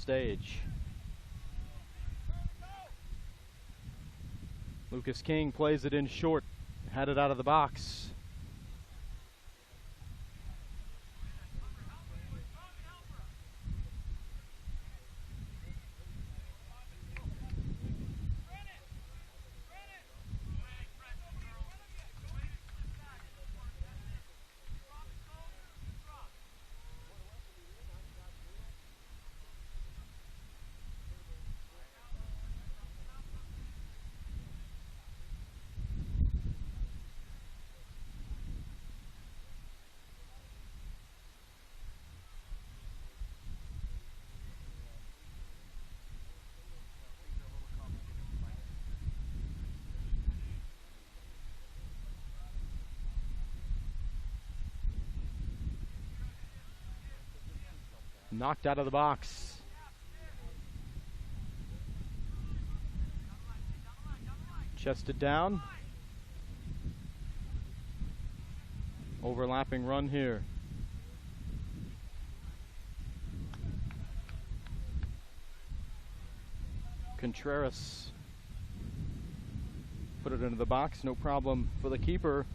stage. Lucas King plays it in short, had it out of the box. Knocked out of the box. Chested down. Overlapping run here. Contreras put it into the box, no problem for the keeper.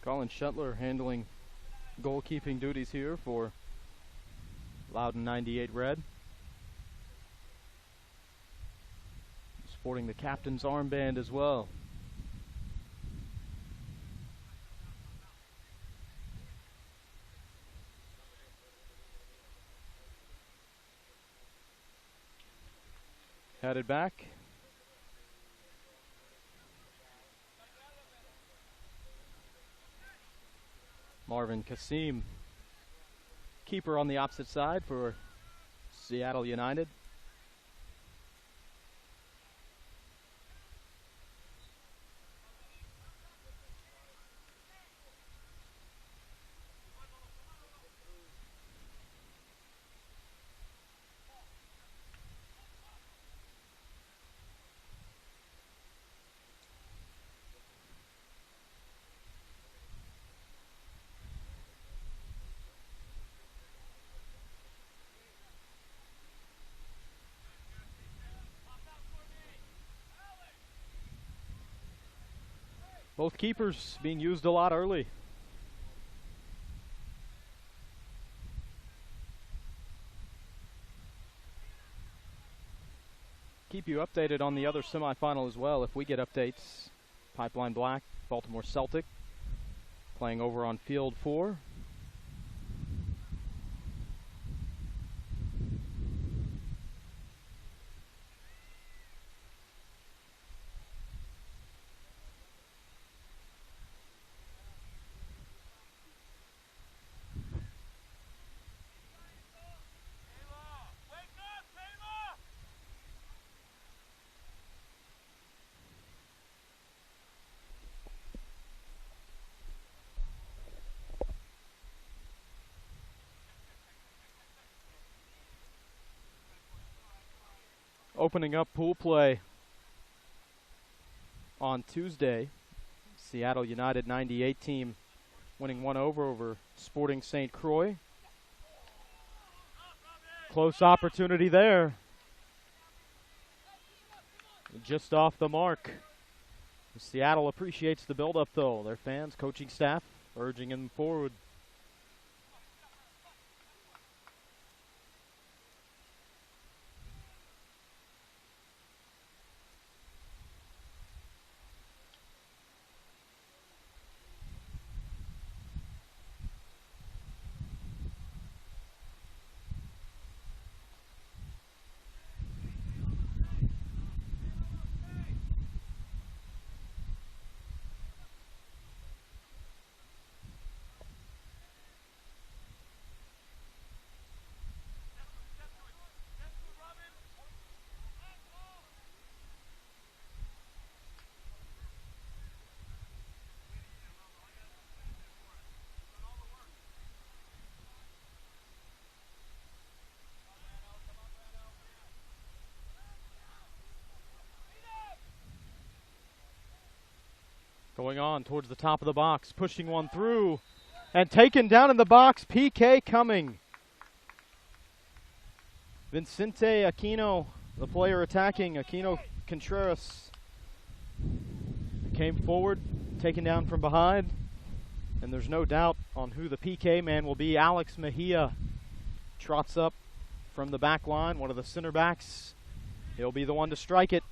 Colin Shetler handling goalkeeping duties here for Loudoun 98 Red. Sporting the captain's armband as well. Headed back. Marvin Kasim, keeper on the opposite side for Seattle United. Both keepers being used a lot early. Keep you updated on the other semifinal as well if we get updates. Pipeline Black, Baltimore Celtic, playing over on Field 4. Opening up pool play on Tuesday. Seattle United 98 team winning 1-0 over Sporting St. Croix. Close opportunity there. Just off the mark. Seattle appreciates the build-up though. Their fans, coaching staff urging them forward. Going on towards the top of the box, pushing one through, and taken down in the box. PK coming. Vicente Aquino, the player attacking, Aquino Contreras, came forward, taken down from behind, and there's no doubt on who the PK man will be. Alex Mejia trots up from the back line, one of the center backs. He'll be the one to strike it.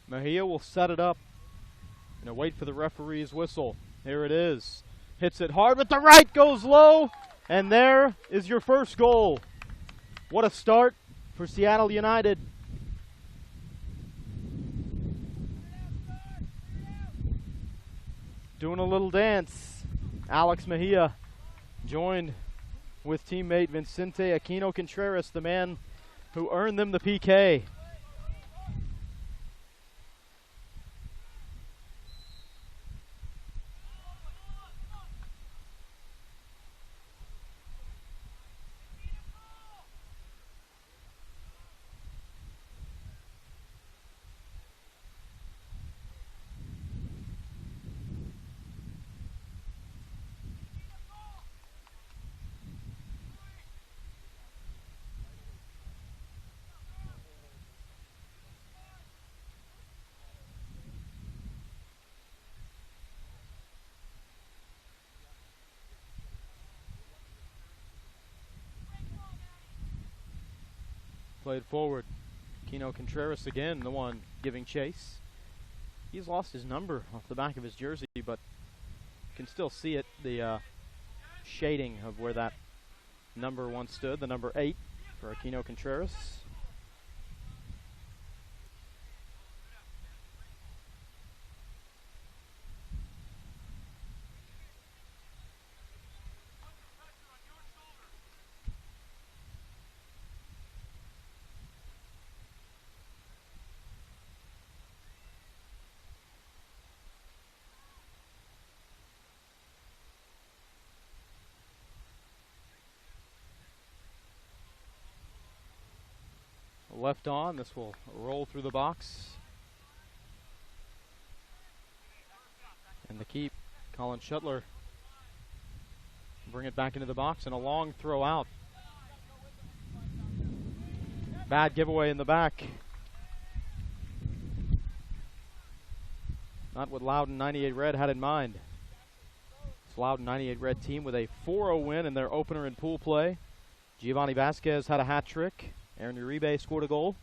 Mejia will set it up and wait for the referee's whistle. Here it is. Hits it hard with the right, goes low, and there is your first goal. What a start for Seattle United. Doing a little dance. Alex Mejia joined with teammate Vicente Aquino Contreras, the man who earned them the PK. Played forward. Aquino Contreras again, the one giving chase. He's lost his number off the back of his jersey, but you can still see it, the shading of where that number once stood, the number 8 for Aquino Contreras. Left on, this will roll through the box. And the keep, Colin Shuttler, bring it back into the box, and a long throw out. Bad giveaway in the back. Not what Loudoun 98 Red had in mind. This Loudoun 98 Red team with a 4-0 win in their opener in pool play. Giovanni Vasquez had a hat trick. Aaron Uribe scored a goal.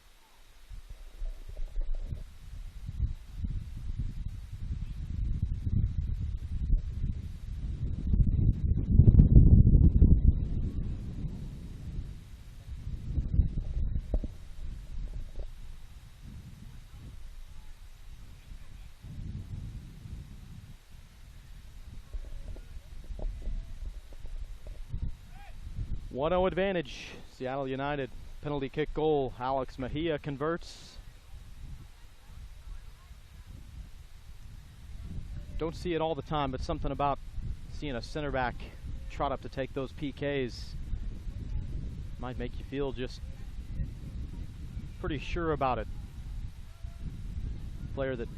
One-0 advantage, Seattle United. Penalty kick goal, Alex Mejia converts. Don't see it all the time, but something about seeing a center back trot up to take those PKs might make you feel just pretty sure about it. Player that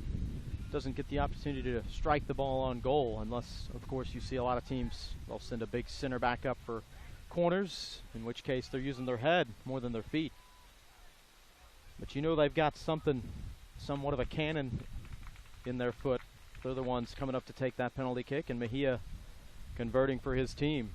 doesn't get the opportunity to strike the ball on goal, unless, of course, you see a lot of teams, they'll send a big center back up for corners, in which case they're using their head more than their feet. But you know they've got something, somewhat of a cannon in their foot. They're the ones coming up to take that penalty kick, and Mejia converting for his team.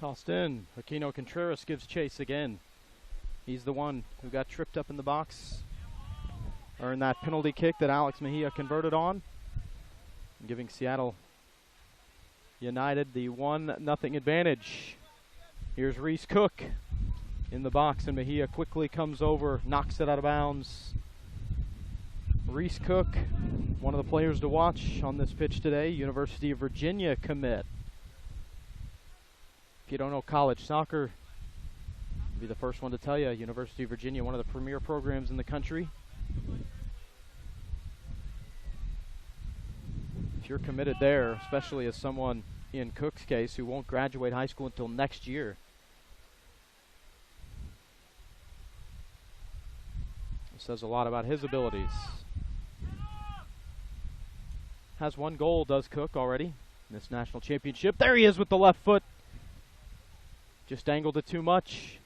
Tossed in. Aquino Contreras gives chase again. He's the one who got tripped up in the box. Earned that penalty kick that Alex Mejia converted on. Giving Seattle United the 1-0 advantage. Here's Reese Cook in the box, and Mejia quickly comes over, knocks it out of bounds. Reese Cook, one of the players to watch on this pitch today, University of Virginia commit. If you don't know college soccer, I'll be the first one to tell you, University of Virginia, one of the premier programs in the country. If you're committed there, especially as someone in Cook's case who won't graduate high school until next year, it says a lot about his abilities. Has one goal, does Cook, already in this national championship. There he is with the left foot. Just angled it too much.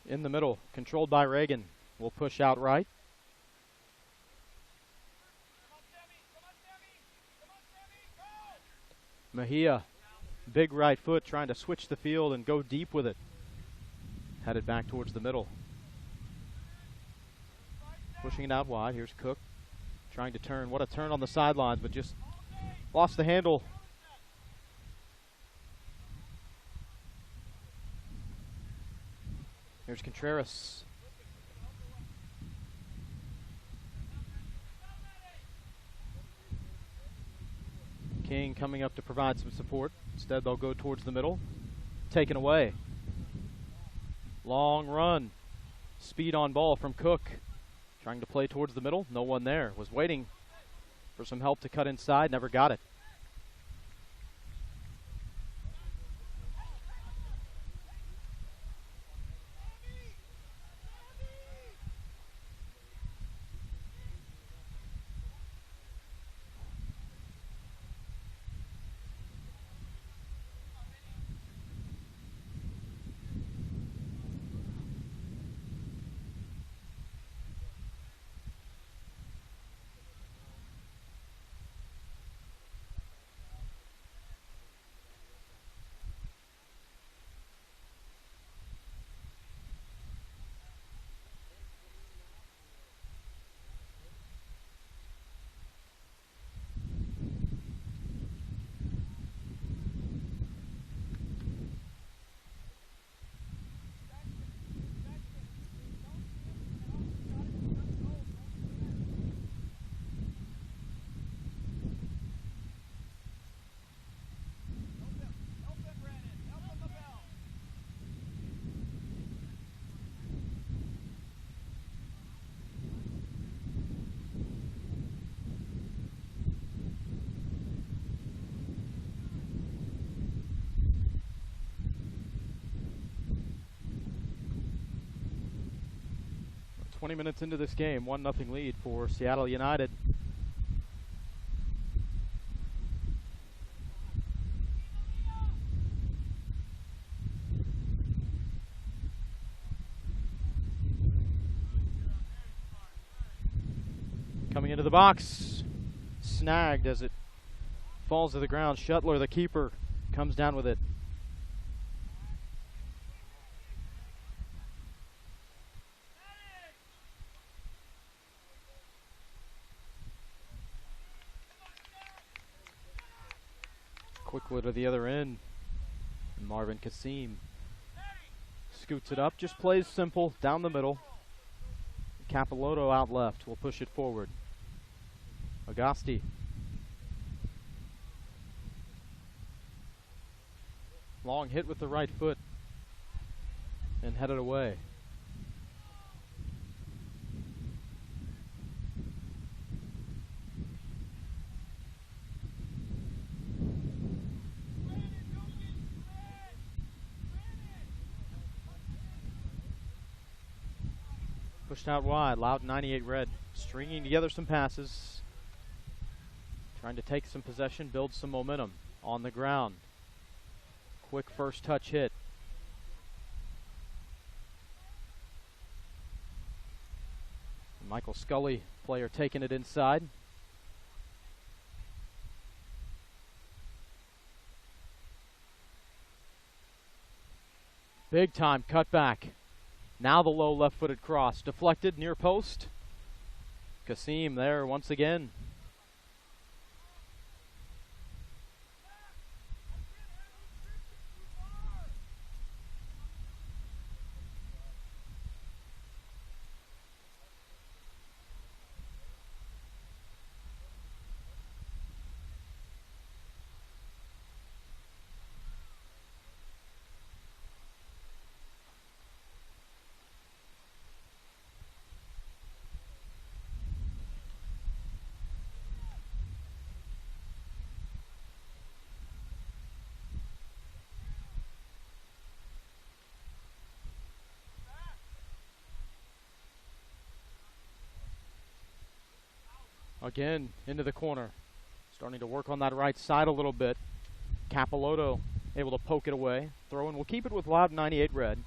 In the middle, controlled by Reagan. Will push out right. Mejia, big right foot, trying to switch the field and go deep with it. Headed back towards the middle. Pushing it out wide. Here's Cook, trying to turn. What a turn on the sidelines, but just lost the handle. Here's Contreras. King coming up to provide some support. Instead, they'll go towards the middle. Taken away. Long run. Speed on ball from Cook. Trying to play towards the middle. No one there. Was waiting for some help to cut inside. Never got it. We're 20 minutes into this game, 1-0 lead for Seattle United. Coming into the box, snagged as it falls to the ground. Shuttler, the keeper, comes down with it. Quickly to the other end. And Marvin Kasim scoots it up, just plays simple, down the middle. Capilotto out left will push it forward. Agasti. Long hit with the right foot and headed away. Pushed out wide. Loudoun 98 red. Stringing together some passes. Trying to take some possession, build some momentum on the ground. Quick first touch hit. Michael Scully, player, taking it inside. Big time cutback. Now the low left-footed cross. Deflected near post. Kasim there once again. Again, into the corner. Starting to work on that right side a little bit. Capilotto able to poke it away. Throw in. We'll keep it with Loudoun 98 red.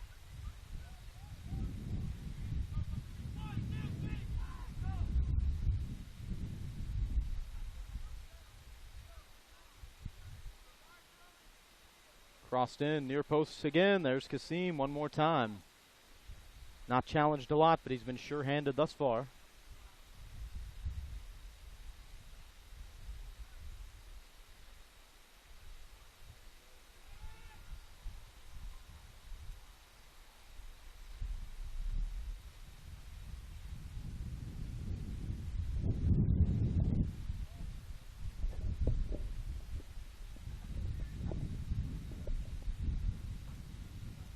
Crossed in, near posts again. There's Kasim one more time. Not challenged a lot, but he's been sure-handed thus far.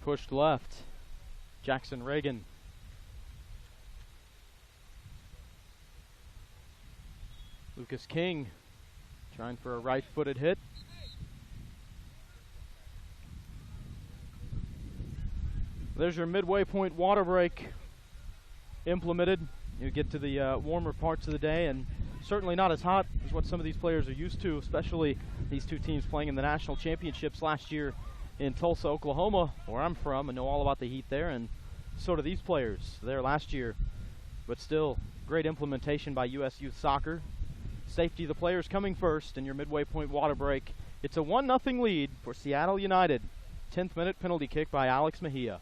Pushed left. Jackson Reagan. Lucas King trying for a right-footed hit. There's your midway point water break implemented. You get to the warmer parts of the day, and certainly not as hot as what some of these players are used to, especially these two teams playing in the national championships last year in Tulsa, Oklahoma, where I'm from, and know all about the heat there, and so do these players there last year. But still, great implementation by US Youth Soccer. Safety of the players coming first in your midway point water break. It's a 1-0 lead for Seattle United. 10th minute penalty kick by Alex Mejia.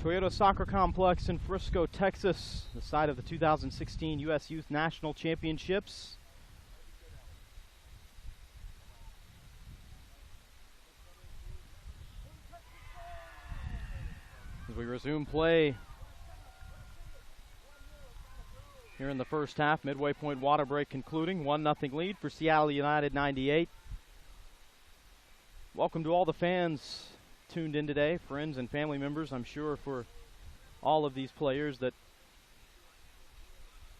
Toyota Soccer Complex in Frisco, Texas, the site of the 2016 U.S. Youth National Championships. As we resume play here in the first half, midway point water break concluding, 1-0 lead for Seattle United 98. Welcome to all the fans tuned in today, friends and family members, I'm sure, for all of these players that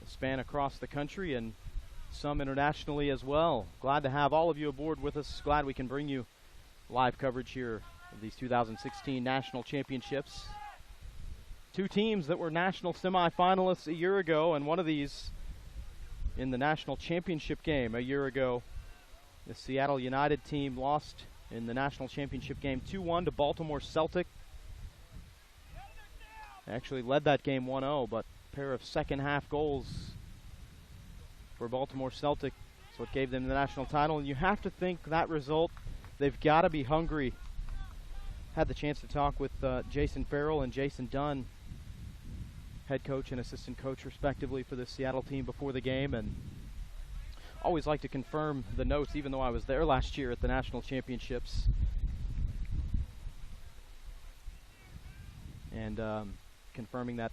span across the country, and some internationally as well. Glad to have all of you aboard with us. Glad we can bring you live coverage here of these 2016 national championships. Two teams that were national semifinalists a year ago, and one of these in the national championship game a year ago. The Seattle United team lost in the national championship game 2-1 to Baltimore Celtic. Actually led that game 1-0, but a pair of second half goals for Baltimore Celtic is what gave them the national title. And you have to think that result, they've got to be hungry. Had the chance to talk with Jason Farrell and Jason Dunn, head coach and assistant coach respectively for the Seattle team before the game, and always like to confirm the notes, even though I was there last year at the national championships. And confirming that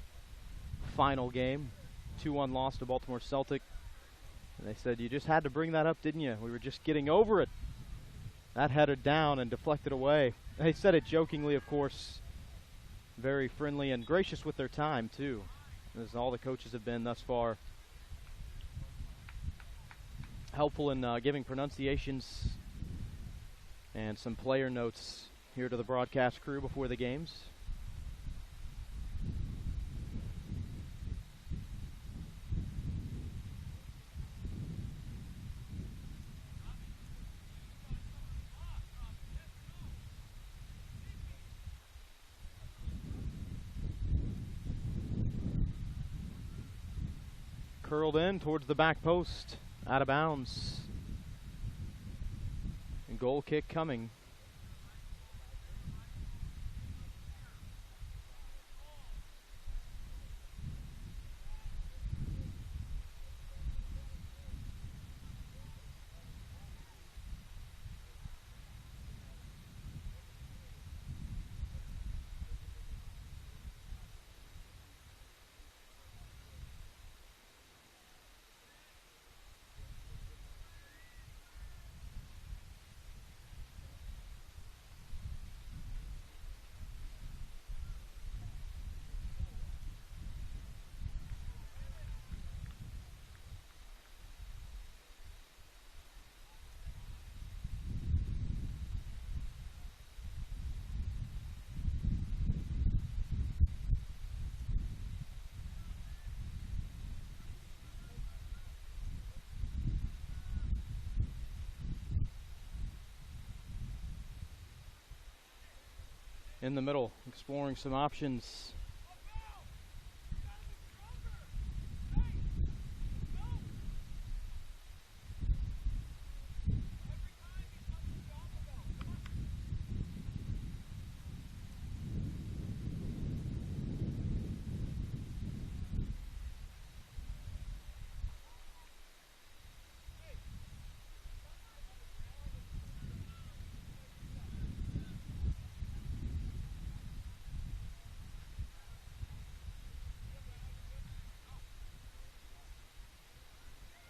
final game, 2-1 loss to Baltimore Celtic. And they said, you just had to bring that up, didn't you? We were just getting over it. That headed down and deflected away. They said it jokingly, of course. Very friendly and gracious with their time, too, as all the coaches have been thus far. Helpful in giving pronunciations and some player notes here to the broadcast crew before the games. Curled in towards the back post. Out of bounds. And goal kick coming. In the middle, exploring some options.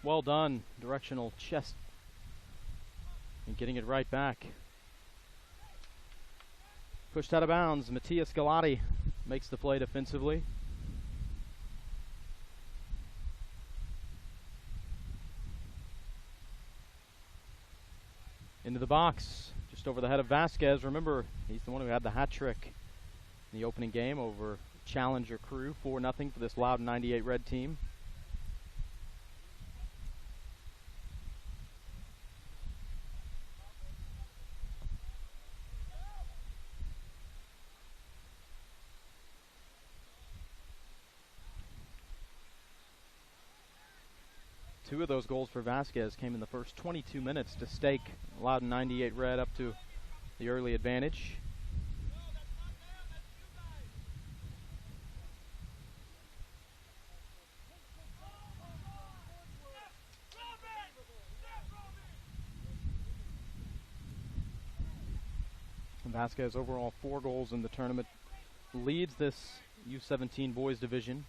Well done, directional chest, and getting it right back. Pushed out of bounds, Mattias Galati makes the play defensively. Into the box, just over the head of Vasquez. Remember, he's the one who had the hat trick in the opening game over Challenger Crew, 4-0 for this Loudoun 98 Red team. Two of those goals for Vasquez came in the first 22 minutes to stake Loudoun 98 Red up to the early advantage. And Vasquez overall 4 goals in the tournament, leads this U17 boys division.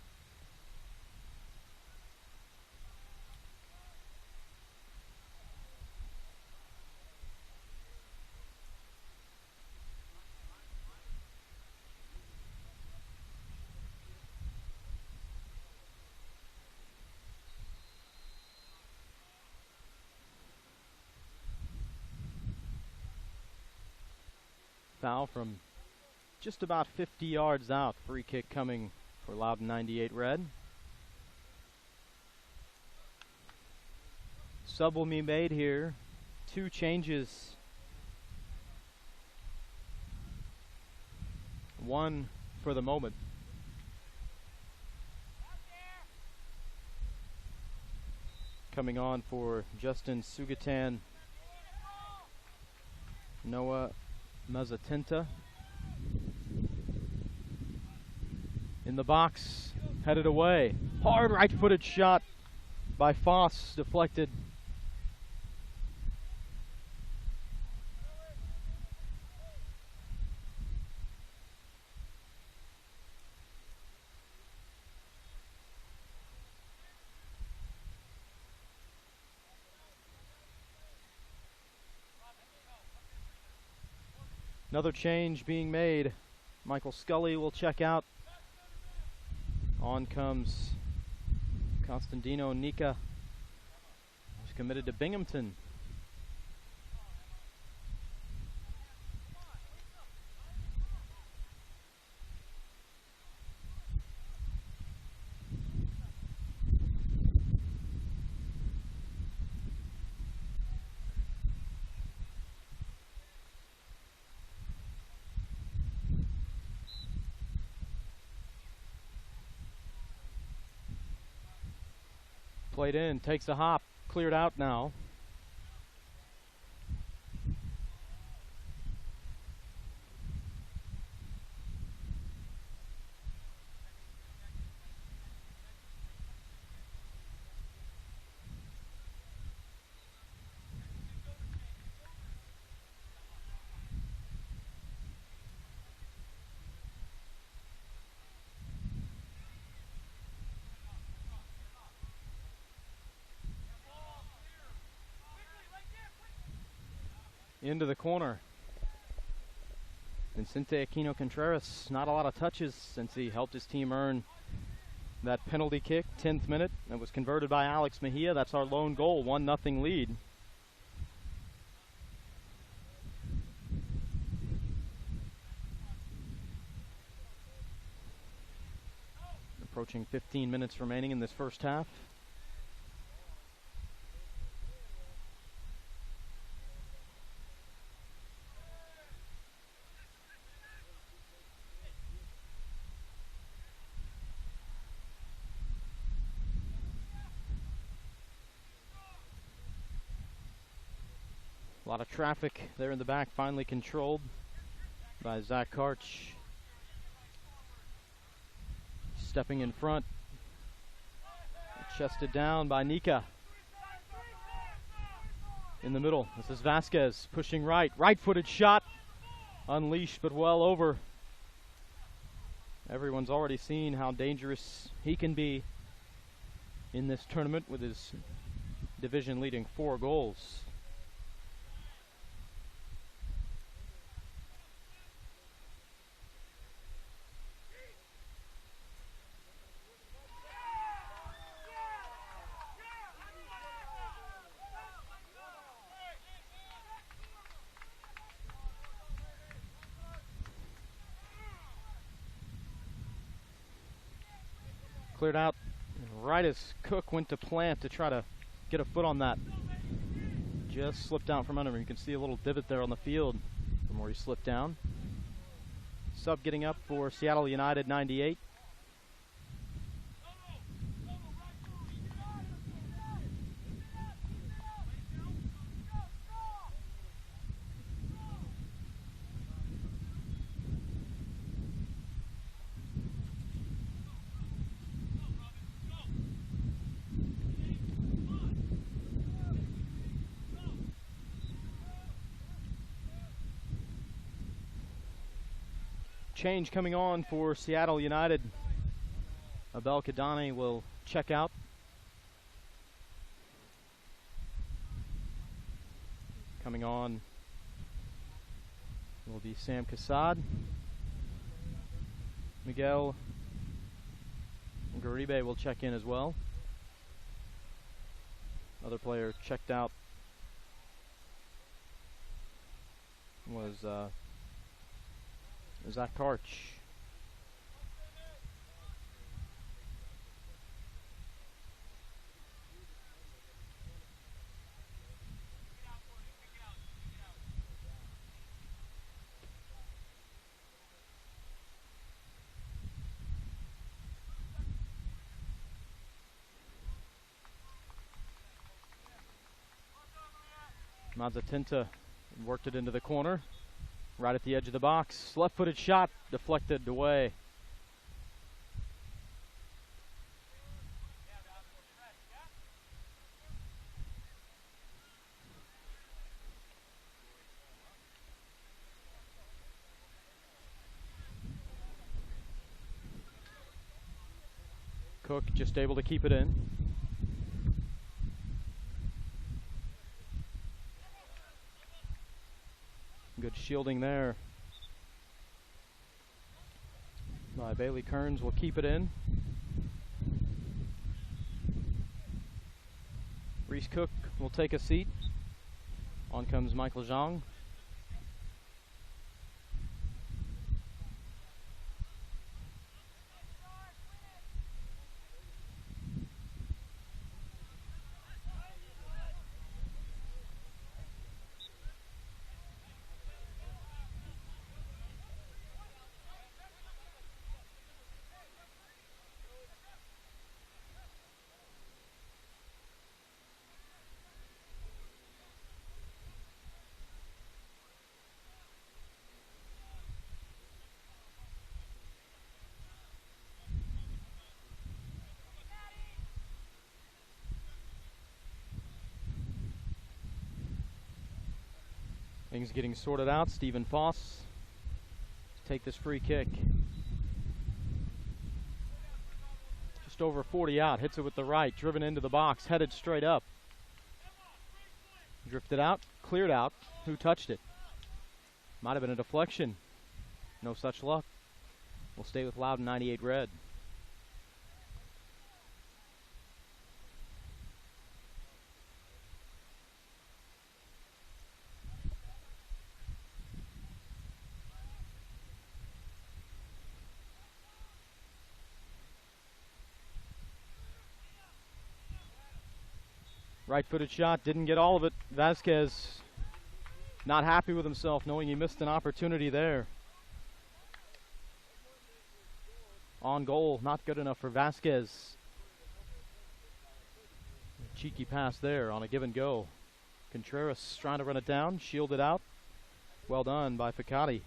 foul from just about 50 yards out. Free kick coming for Loudoun 98 Red. Sub will be made here. 2 changes. 1 for the moment. Coming on for Justin Sugatan, Noah Mazzatinta. In the box, headed away. Hard right-footed shot by Foss, deflected. Another change being made. Michael Scully will check out. On comes Constantino Nika, who's committed to Binghamton. Played in, takes a hop, cleared out now. Into the corner. Vincente Aquino Contreras, not a lot of touches since he helped his team earn that penalty kick, 10th minute. That was converted by Alex Mejia. That's our lone goal, 1-0 lead. Approaching 15 minutes remaining in this first half. A lot of traffic there in the back, finally controlled by Zach Karch. Stepping in front. Chested down by Nika. In the middle, this is Vasquez pushing right. Right-footed shot. Unleashed, but well over. Everyone's already seen how dangerous he can be in this tournament with his division-leading 4 goals. Cleared out right as Cook went to plant to try to get a foot on that. Just slipped out from under him. You can see a little divot there on the field from where he slipped down. Sub getting up for Seattle United 98. Change coming on for Seattle United. Abel Kadani will check out. Coming on will be Sam Kassad. Miguel Garibe will check in as well. Other player checked out was Is that Karch? Mazzatinta worked it into the corner, right at the edge of the box. Left-footed shot deflected away. Cook just able to keep it in. Good shielding there by Bailey Kearns. Will keep it in. Reese Cook will take a seat. On comes Michael Zhang. Things getting sorted out. Stephen Foss take this free kick. Just over 40 out. Hits it with the right. Driven into the box. Headed straight up. Drifted out. Cleared out. Who touched it? Might have been a deflection. No such luck. We'll stay with Loudoun 98 red. Right-footed shot, didn't get all of it. Vasquez not happy with himself, knowing he missed an opportunity there. On goal, not good enough for Vasquez. Cheeky pass there on a give and go. Contreras trying to run it down, shielded out. Well done by Ficati.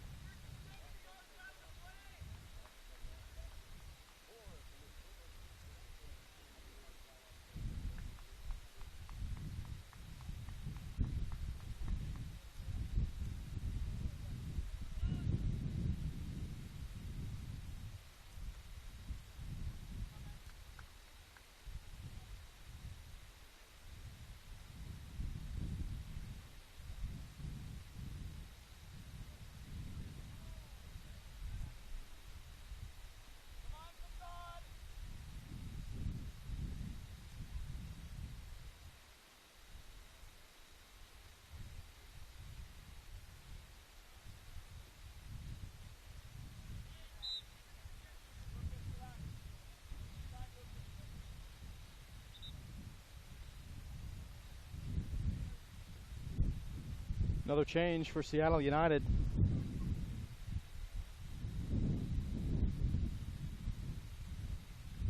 Another change for Seattle United.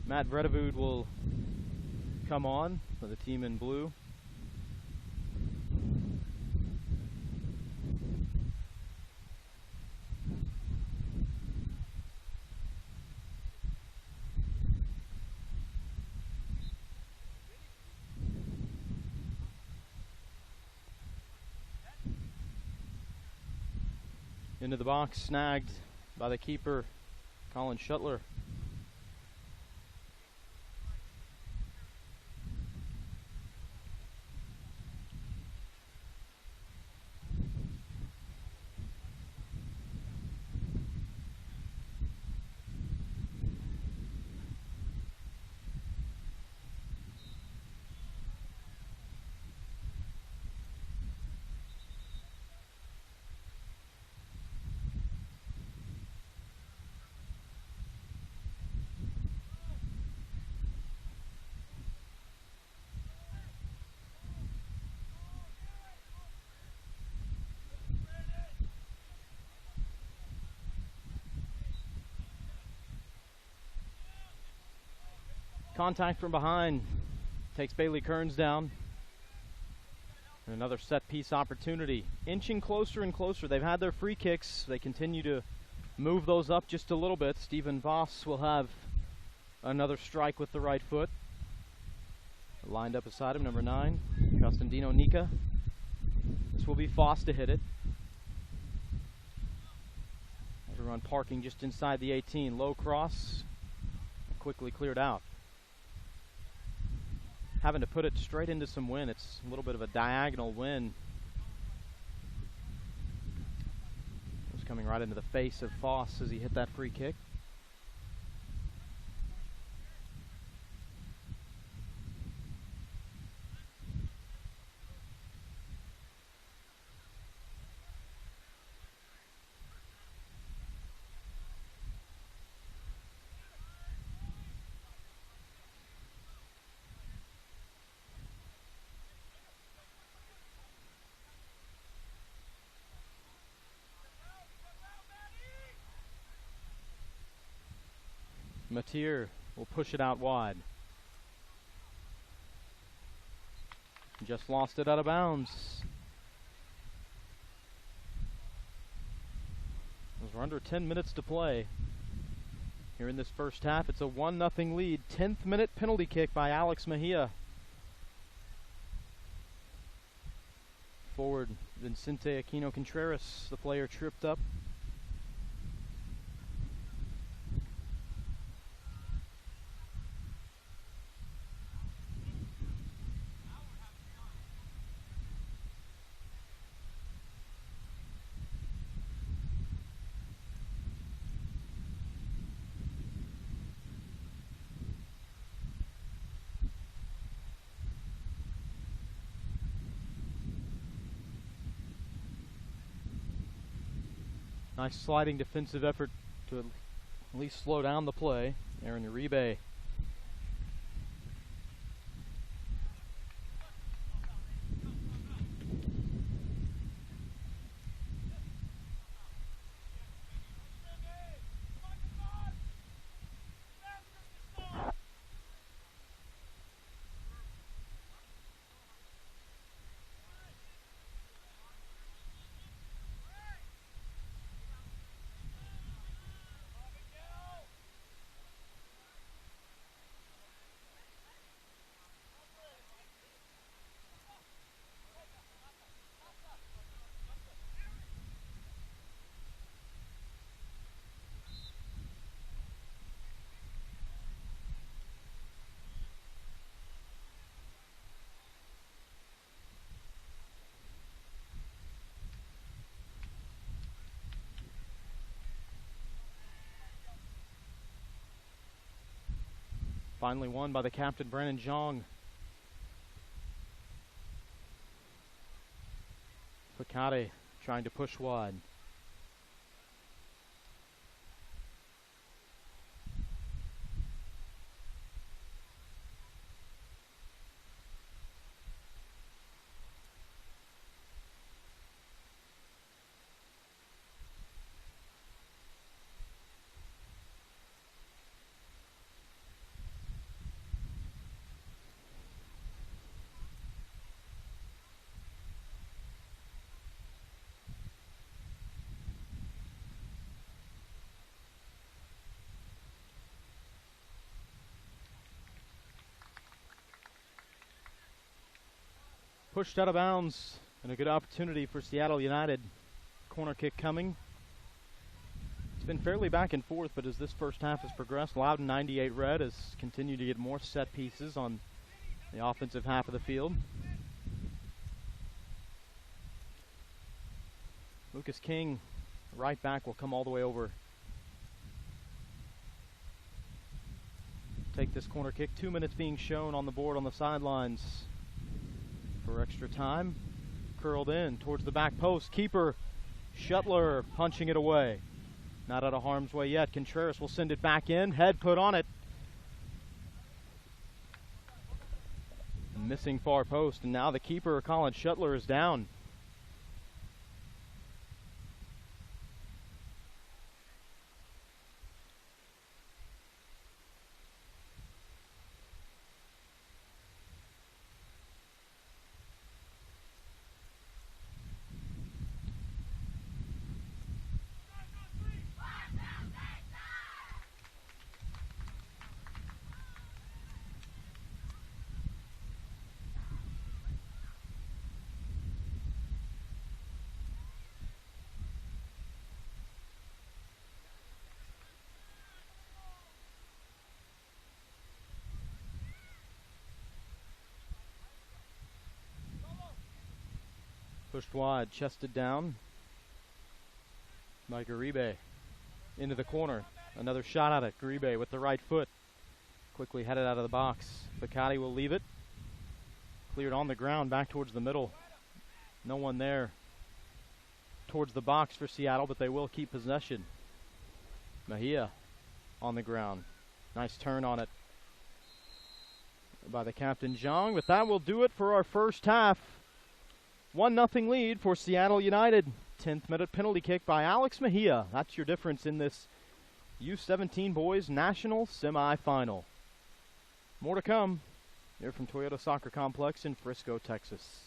Matt Vredevud will come on for the team in blue. Into the box, snagged by the keeper, Colin Shuttler. Contact from behind takes Bailey Kearns down. And another set piece opportunity. Inching closer and closer. They've had their free kicks. They continue to move those up just a little bit. Stephen Voss will have another strike with the right foot. Lined up beside him, number 9, Costandino Nika. This will be Voss to hit it. Everyone parking just inside the 18. Low cross. Quickly cleared out. Having to put it straight into some wind. It's a little bit of a diagonal wind. It was coming right into the face of Voss as he hit that free kick. Matier will push it out wide. Just lost it out of bounds. As we're under 10 minutes to play here in this first half. It's a 1-0 lead. 10th minute penalty kick by Alex Mejia. Forward Vincente Aquino Contreras, the player tripped up. Nice sliding defensive effort to at least slow down the play. Aaron Uribe. Finally won by the captain, Brandon Zhang. Fakade trying to push wide. Pushed out of bounds, and a good opportunity for Seattle United. Corner kick coming. It's been fairly back and forth, but as this first half has progressed, Loudoun 98 Red has continued to get more set pieces on the offensive half of the field. Lucas King, right back, will come all the way over. Take this corner kick. 2 minutes being shown on the board on the sidelines for extra time. Curled in towards the back post. Keeper Shuttler punching it away. Not out of harm's way yet. Contreras will send it back in. Head put on it. Missing far post, and now the keeper, Colin Shuttler, is down. Pushed wide, chested down by Garibe. Into the corner. Another shot at it. Garibe with the right foot. Quickly headed out of the box. Bacati will leave it. Cleared on the ground back towards the middle. No one there towards the box for Seattle, but they will keep possession. Mejia on the ground. Nice turn on it by the captain, Zhang. But that will do it for our first half. 1-0 lead for Seattle United. 10th minute penalty kick by Alex Mejia. That's your difference in this U17 boys national semifinal. More to come here from Toyota Soccer Complex in Frisco, Texas.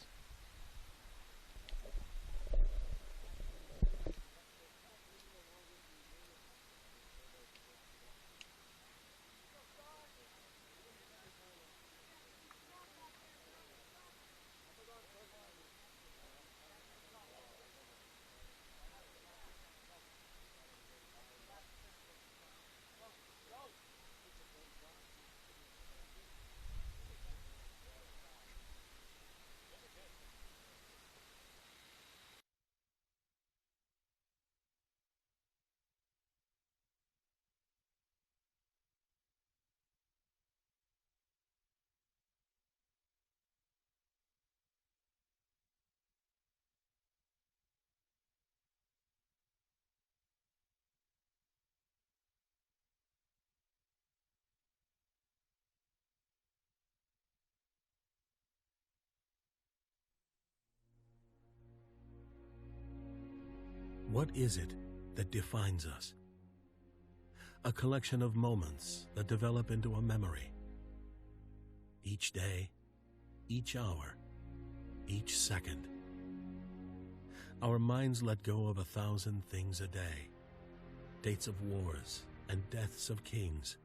What is it that defines us? A collection of moments that develop into a memory. Each day, each hour, each second. Our minds let go of 1,000 things a day. Dates of wars and deaths of kings.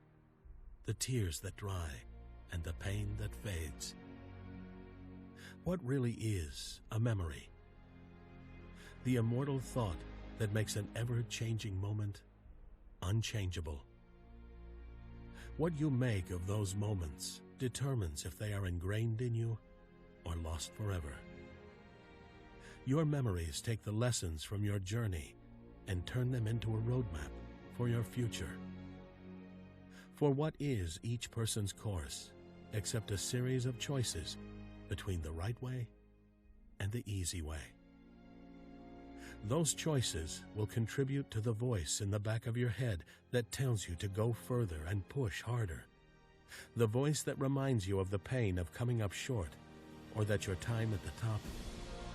The tears that dry and the pain that fades. What really is a memory? The immortal thought that makes an ever-changing moment unchangeable. What you make of those moments determines if they are ingrained in you or lost forever. Your memories take the lessons from your journey and turn them into a roadmap for your future. For what is each person's course except a series of choices between the right way and the easy way? Those choices will contribute to the voice in the back of your head that tells you to go further and push harder. The voice that reminds you of the pain of coming up short, or that your time at the top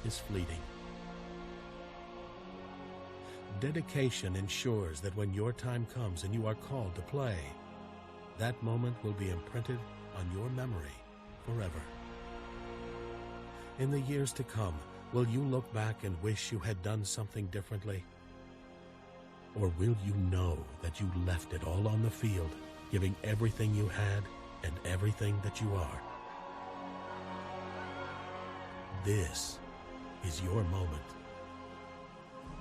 is fleeting. Dedication ensures that when your time comes and you are called to play, that moment will be imprinted on your memory forever. In the years to come, will you look back and wish you had done something differently? Or will you know that you left it all on the field, giving everything you had and everything that you are? This is your moment.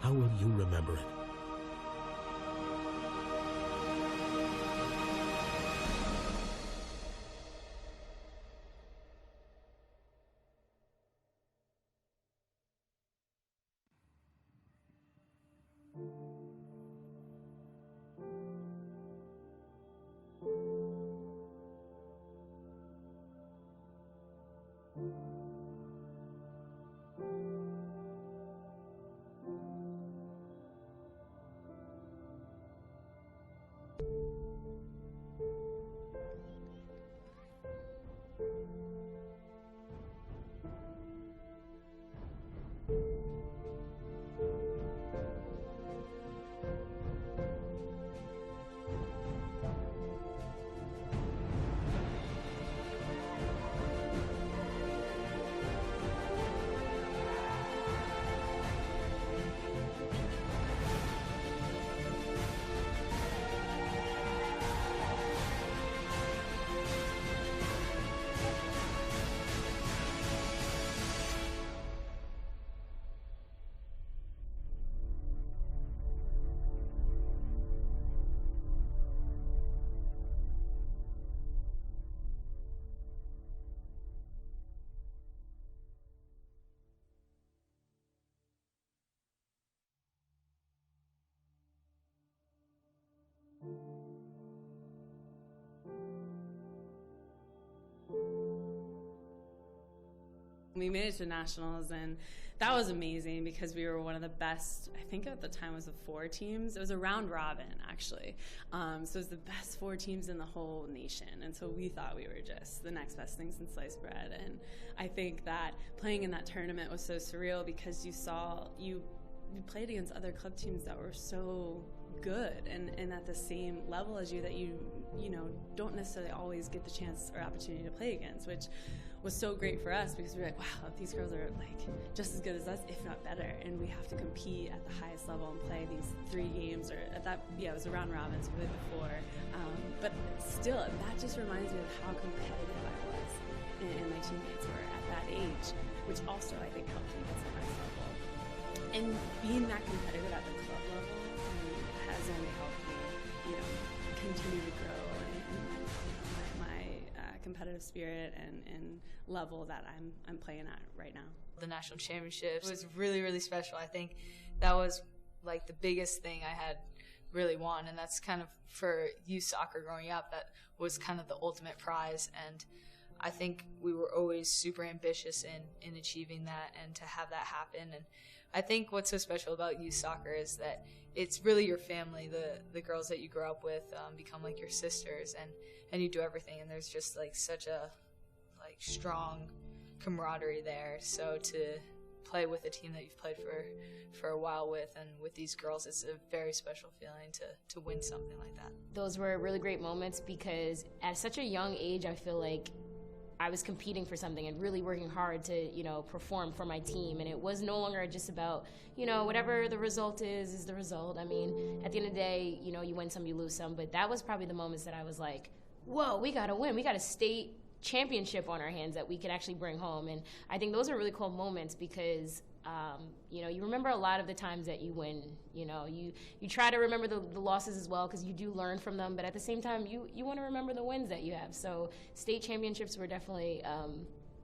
How will you remember it? We made it to nationals, and that was amazing because we were one of the best. I think at the time it was the 4 teams. It was a round robin, actually. So it was the best 4 teams in the whole nation, and so we thought we were just the next best thing since sliced bread. And I think that playing in that tournament was so surreal because you played against other club teams that were so good and at the same level as you that you don't necessarily always get the chance or opportunity to play against, which was so great for us because we were like, wow, these girls are like just as good as us, if not better, and we have to compete at the highest level and play these 3 games, or at that, it was a round robin, so really before. But still, that just reminds me of how competitive I was and my teammates were at that age, which also I think helped me get to the next level. And being that competitive at the club level has only helped me, continue to grow and my competitive spirit and level that I'm playing at right now. The national championships was really, really special. I think that was like the biggest thing I had really won, and that's kind of for youth soccer growing up, that was kind of the ultimate prize. And I think we were always super ambitious in achieving that and to have that happen. And I think what's so special about youth soccer is that it's really your family. The girls that you grow up with become like your sisters, and you do everything. And there's just like such a strong camaraderie there. So to play with a team that you've played for a while with, and with these girls, it's a very special feeling to win something like that. Those were really great moments because at such a young age, I feel like I was competing for something and really working hard to, perform for my team. And it was no longer just about, whatever the result is the result. I mean, at the end of the day, you win some, you lose some. But that was probably the moments that I was like, whoa, we got to win. We got a state championship on our hands that we could actually bring home. And I think those are really cool moments because, you remember a lot of the times that you win. You try to remember the losses as well because you do learn from them. But at the same time, you want to remember the wins that you have. So state championships were definitely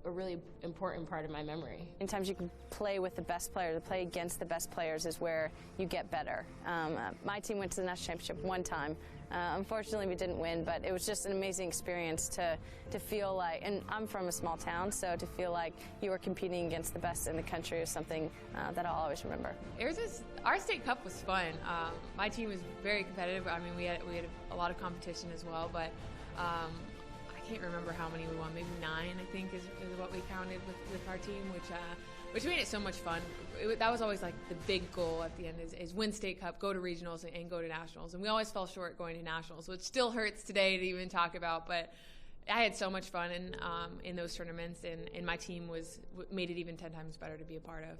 a really important part of my memory. Sometimes you can play with the best players. Play against the best players is where you get better. My team went to the national championship one time. Unfortunately, we didn't win, but it was just an amazing experience to feel like, and I'm from a small town, so to feel like you were competing against the best in the country is something that I'll always remember. Our state cup was fun. My team was very competitive. I mean, we had a lot of competition as well, but I can't remember how many we won. Maybe 9, I think, is what we counted with our team, which made it so much fun. That was always like the big goal at the end is win state cup, go to regionals, and go to nationals. And we always fell short going to nationals, which still hurts today to even talk about. But I had so much fun in those tournaments, and my team made it even 10 times better to be a part of.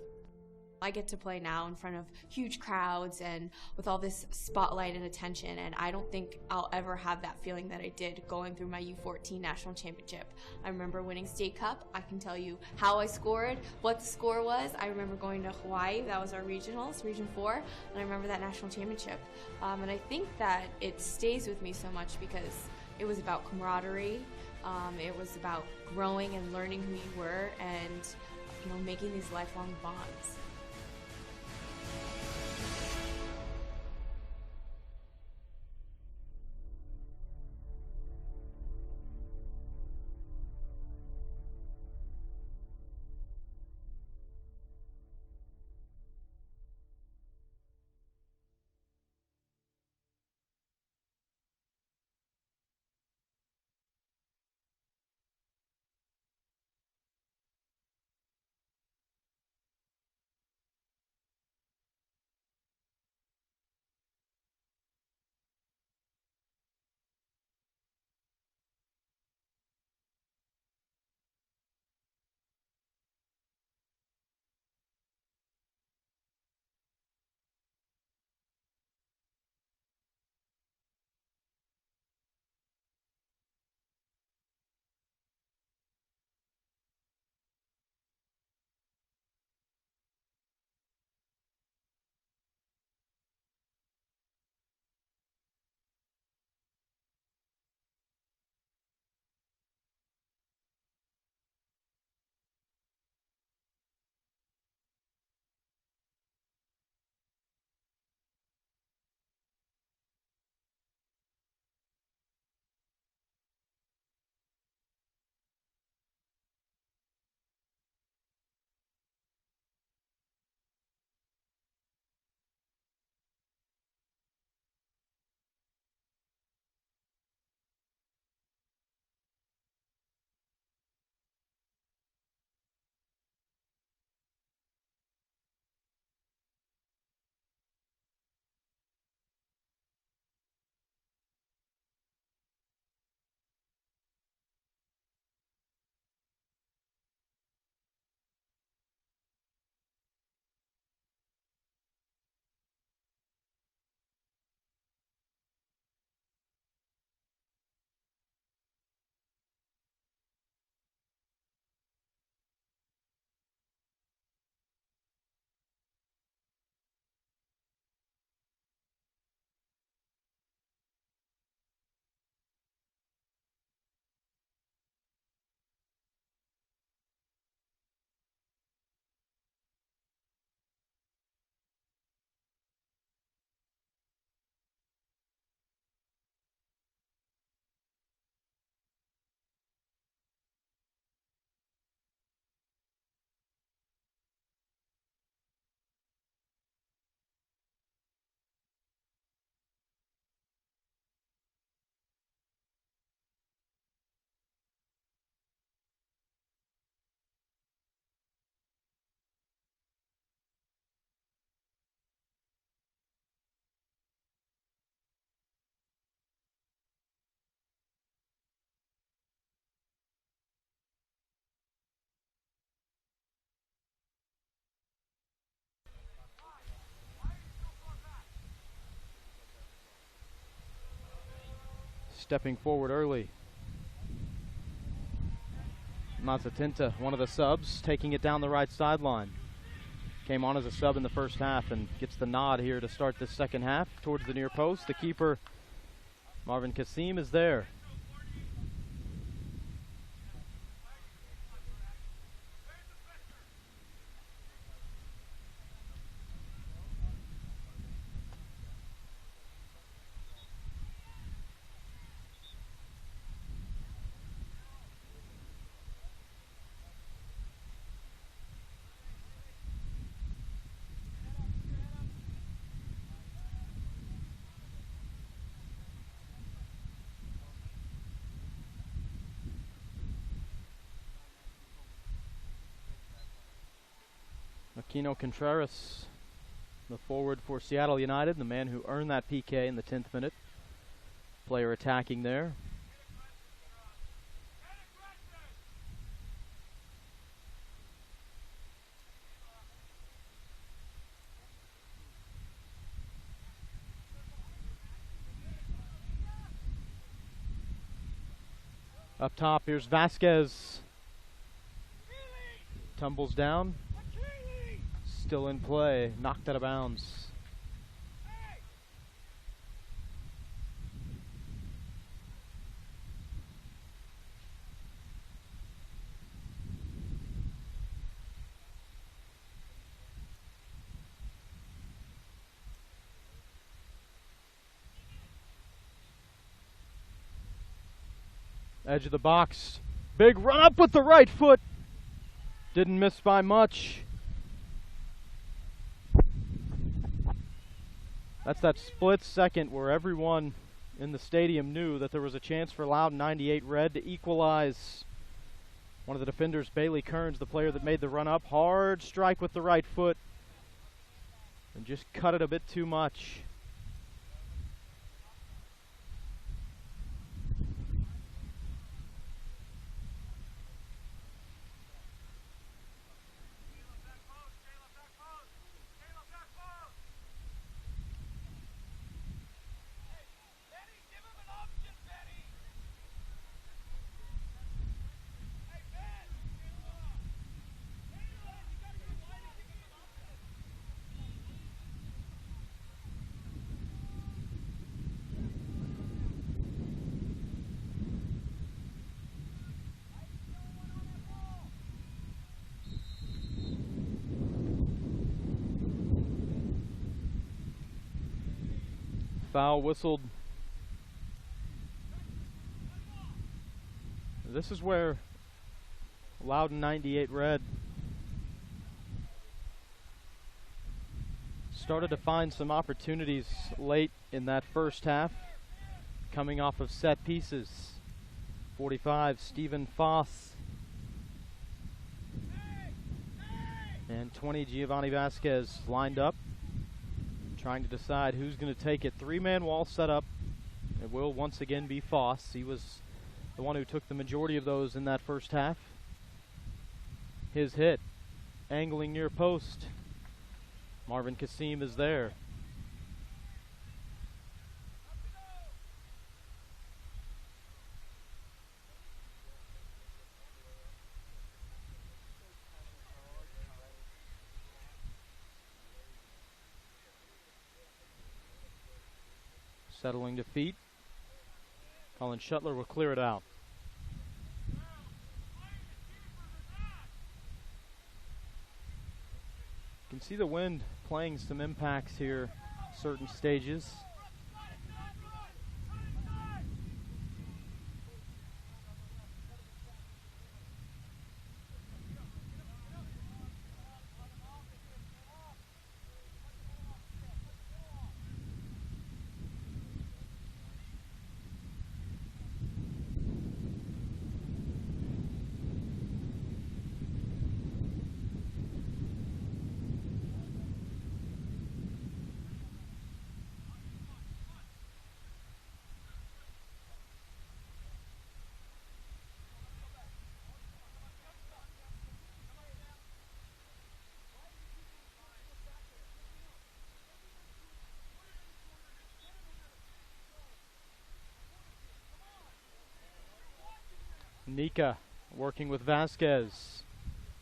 I get to play now in front of huge crowds and with all this spotlight and attention, and I don't think I'll ever have that feeling that I did going through my U14 national championship. I remember winning state cup. I can tell you how I scored, what the score was. I remember going to Hawaii. That was our regionals, Region 4, and I remember that national championship. And I think that it stays with me so much because it was about camaraderie. It was about growing and learning who you were and making these lifelong bonds. stepping forward early. Mazzatinta, one of the subs, taking it down the right sideline. Came on as a sub in the first half and gets the nod here to start this second half towards the near post. The keeper, Marvin Kassim, is there. Aquino Contreras, the forward for Seattle United, the man who earned that PK in the 10th minute. Player attacking there. Up top, here's Vasquez. Tumbles down. Still in play, knocked out of bounds. Edge of the box. Big run up with the right foot. Didn't miss by much. That's that split second where everyone in the stadium knew that there was a chance for Loudoun 98 Red to equalize. One of the defenders, Bailey Kearns, the player that made the run up. Hard strike with the right foot. And just cut it a bit too much. Foul whistled. This is where Loudoun 98 Red started to find some opportunities late in that first half, coming off of set pieces. 45, Stephen Foss. And 20, Giovanni Vasquez lined up, trying to decide who's going to take it. Three-man wall set up. It will once again be Foss. He was the one who took the majority of those in that first half. His hit, angling near post. Marvin Kassim is there. Settling to feet. Colin Shuttler will clear it out. You can see the wind playing some impacts here, certain stages. Nika working with Vasquez.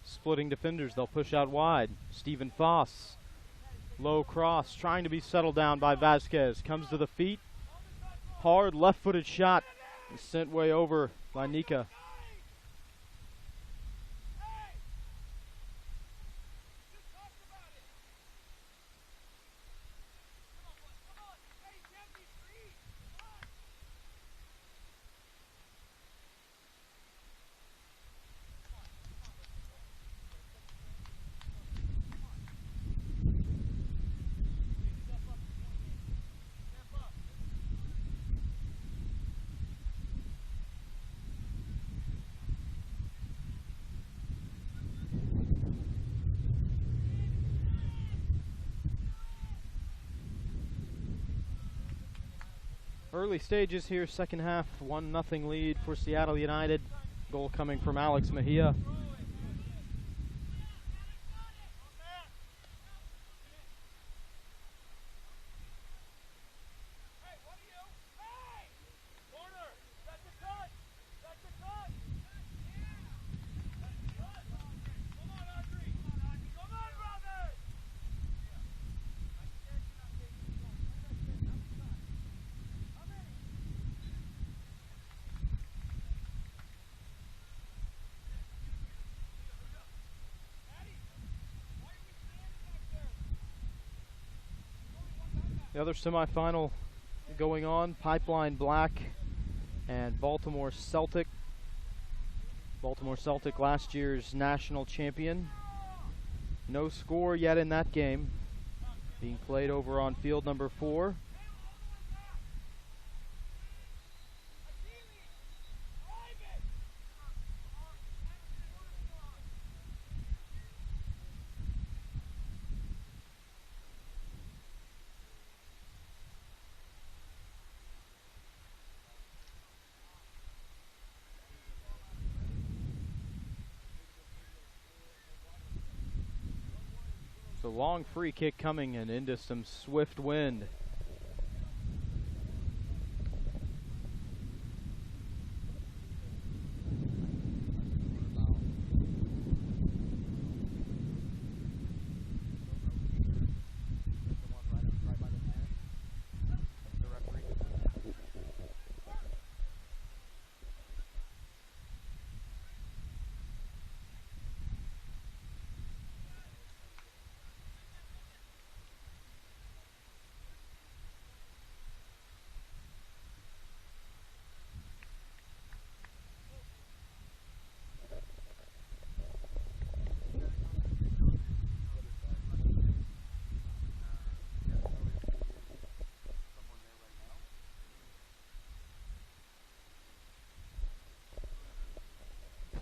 Splitting defenders, they'll push out wide. Stephen Foss, low cross, trying to be settled down by Vasquez. Comes to the feet, hard left-footed shot, sent way over by Nika. Early stages here, second half, 1-0 lead for Seattle United. Goal coming from Alex Mejia. The other semifinal going on, Pipeline Black and Baltimore Celtic. Baltimore Celtic, last year's national champion. No score yet in that game. Being played over on field number 4. So long free kick coming and into some swift wind.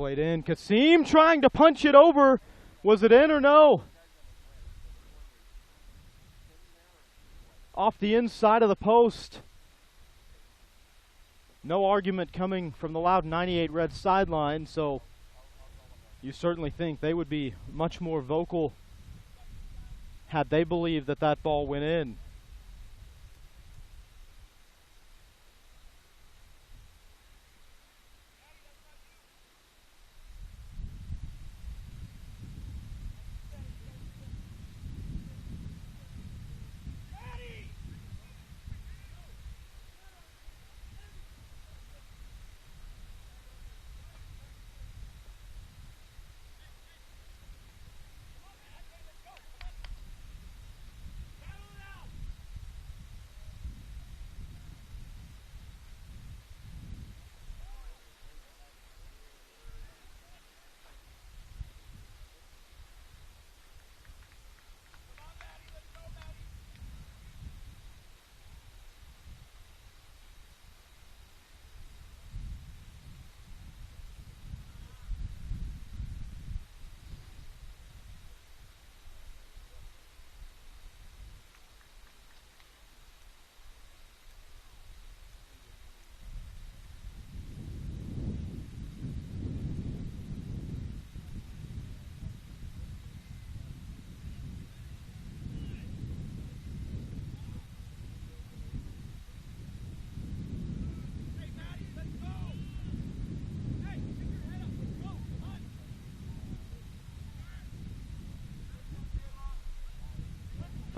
Played in. Kasim trying to punch it over. Was it in or no? Off the inside of the post. No argument coming from the Loudoun 98 Red sideline, so you certainly think they would be much more vocal had they believed that that ball went in.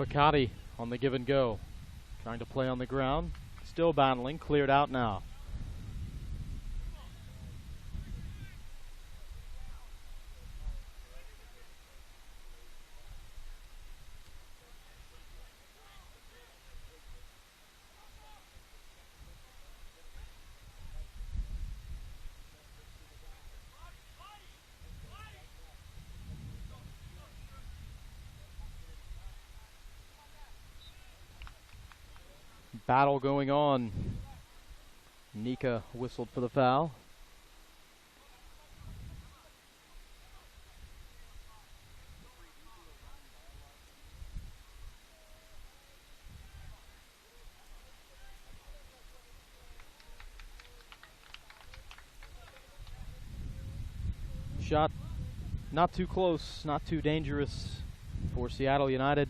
Facati on the give and go. Trying to play on the ground. Still battling. Cleared out now. Battle going on. Nika whistled for the foul. Shot not too close, not too dangerous for Seattle United.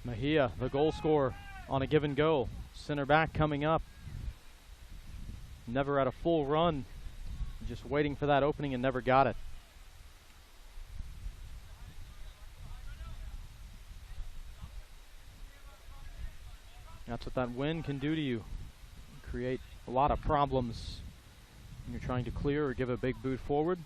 Mejia, the goal scorer, on a give and go. Center back coming up. Never had a full run. Just waiting for that opening and never got it. That's what that wind can do to you. Create a lot of problems when you're trying to clear or give a big boot forward.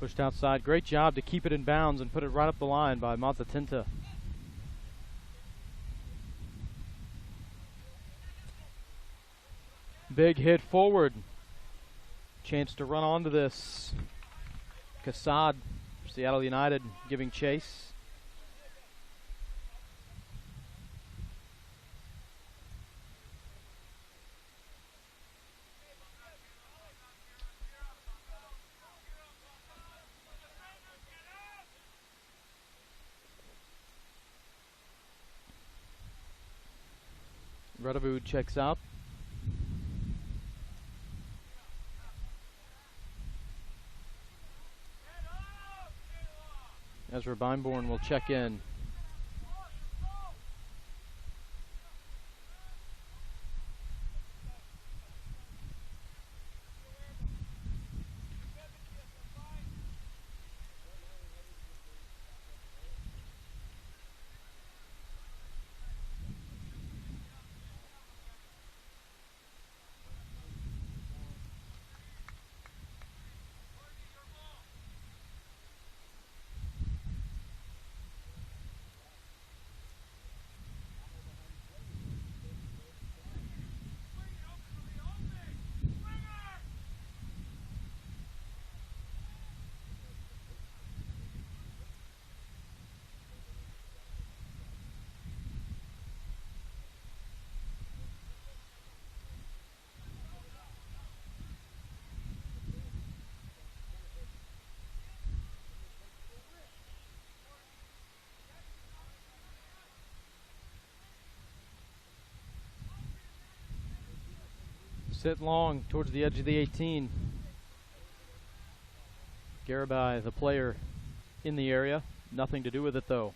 Pushed outside. Great job to keep it in bounds and put it right up the line by Mazzatinta. Big hit forward. Chance to run onto this. Kassad, Seattle United, giving chase. Radavud checks out. Ezra Beinborn will check in. Sit long towards the edge of the 18. Garabai, the player in the area. Nothing to do with it though.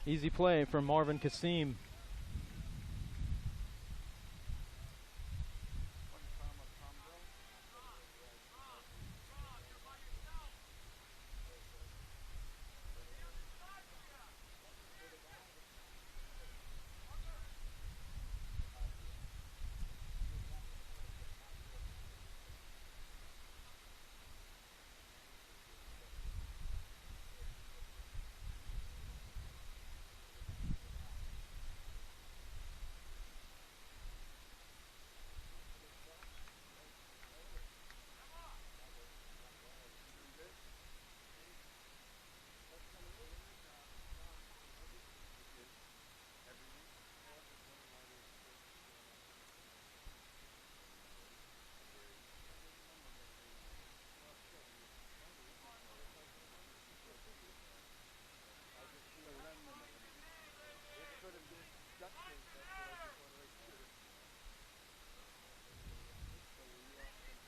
Easy play from Marvin Kasim.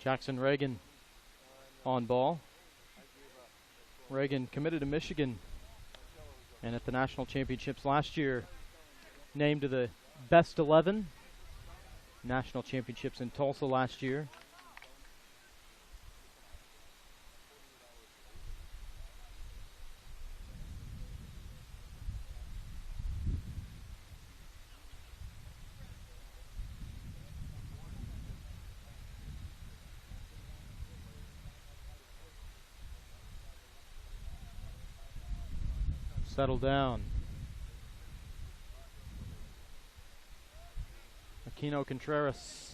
Jackson Reagan on ball. Reagan committed to Michigan and at the national championships last year named to the best 11 national championships in Tulsa last year. Settle down. Aquino Contreras.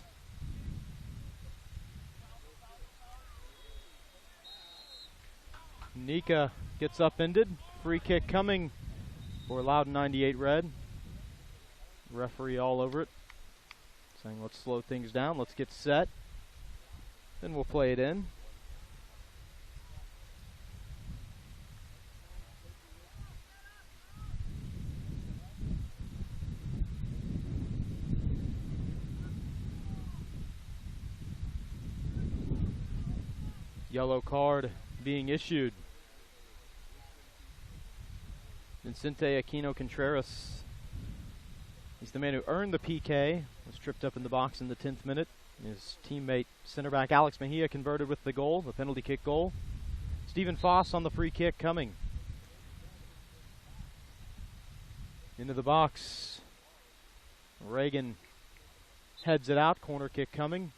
Nika gets upended. Free kick coming for Loudoun 98 Red. Referee all over it, saying let's slow things down, let's get set, then we'll play it in. Yellow card being issued. Vincente Aquino Contreras. He's the man who earned the PK. Was tripped up in the box in the 10th minute. His teammate, center back Alex Mejia, converted with the goal, the penalty kick goal. Stephen Foss on the free kick coming. Into the box. Reagan heads it out. Corner kick coming.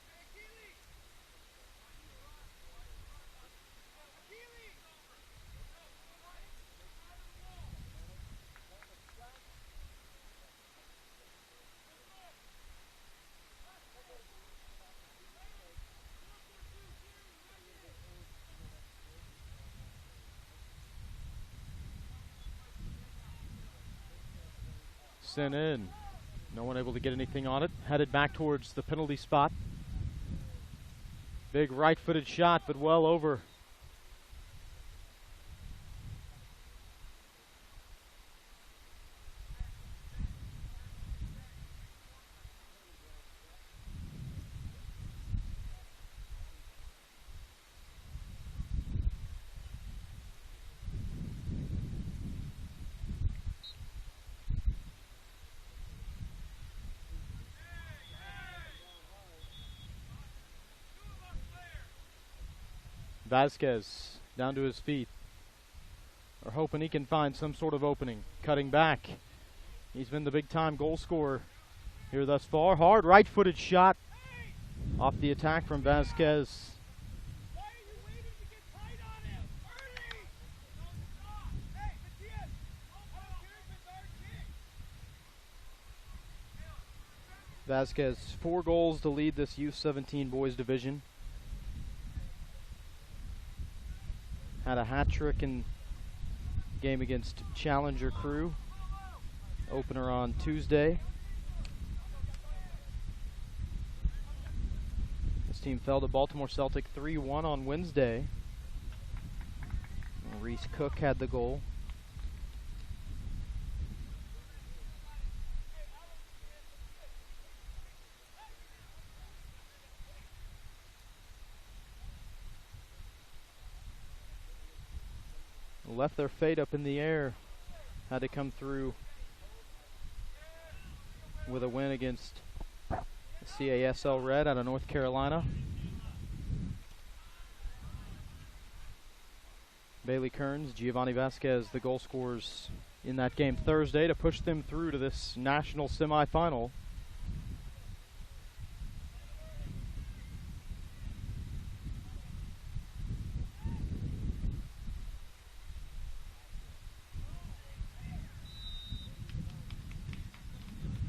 Sent in. No one able to get anything on it. Headed back towards the penalty spot. Big right-footed shot, but well over. Vasquez down to his feet. We're hoping he can find some sort of opening. Cutting back. He's been the big-time goal scorer here thus far. Hard right-footed shot off the attack from Vasquez. Vasquez, 4 goals to lead this U17 boys division. Had a hat trick in game against Challenger Crew. Opener on Tuesday. This team fell to Baltimore Celtic 3-1 on Wednesday. Reese Cook had the goal. Left their fate up in the air had to come through with a win against the CASL Red out of North Carolina. Bailey Kearns, Giovanni Vasquez, the goal scorers in that game Thursday to push them through to this national semifinal.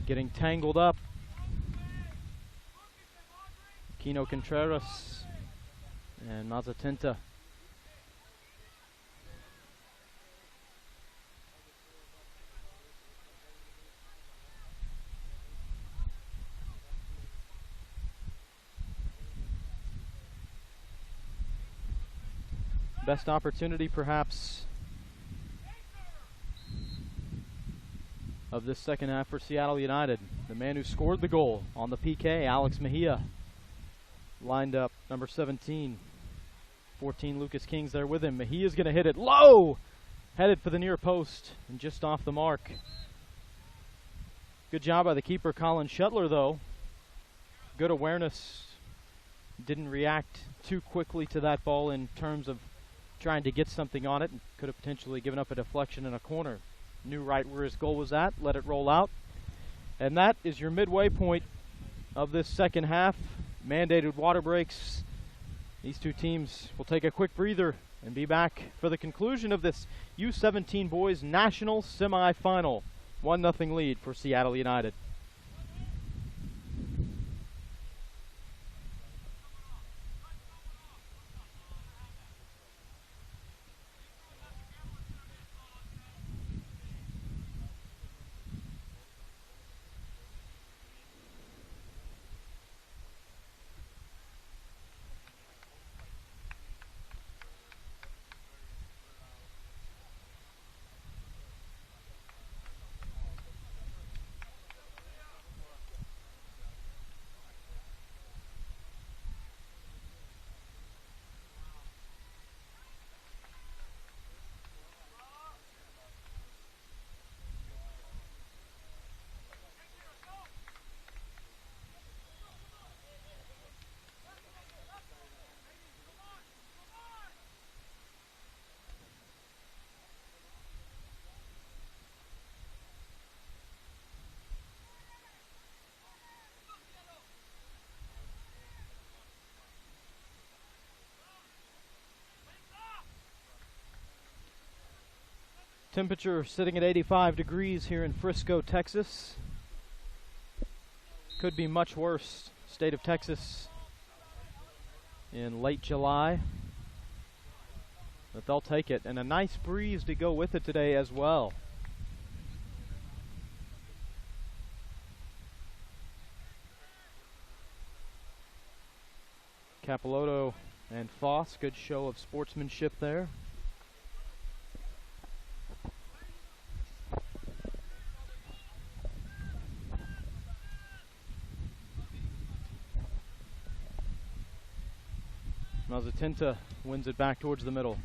Getting tangled up. Kino Contreras and Mazatinta. Best opportunity perhaps of this second half for Seattle United. The man who scored the goal on the PK, Alex Mejia, lined up number 17. 14 Lucas Kings there with him. Mejia's going to hit it low, headed for the near post and just off the mark. Good job by the keeper, Colin Shuttler, though. Good awareness. Didn't react too quickly to that ball in terms of trying to get something on it, and could have potentially given up a deflection in a corner. Knew right where his goal was at, let it roll out. And that is your midway point of this second half. Mandated water breaks. These two teams will take a quick breather and be back for the conclusion of this U17 boys national semifinal. 1-0 lead for Seattle United. Temperature sitting at 85 degrees here in Frisco, Texas. Could be much worse. State of Texas in late July. But they'll take it. And a nice breeze to go with it today as well. Capilotto and Foss, good show of sportsmanship there. Mazatinta wins it back towards the middle.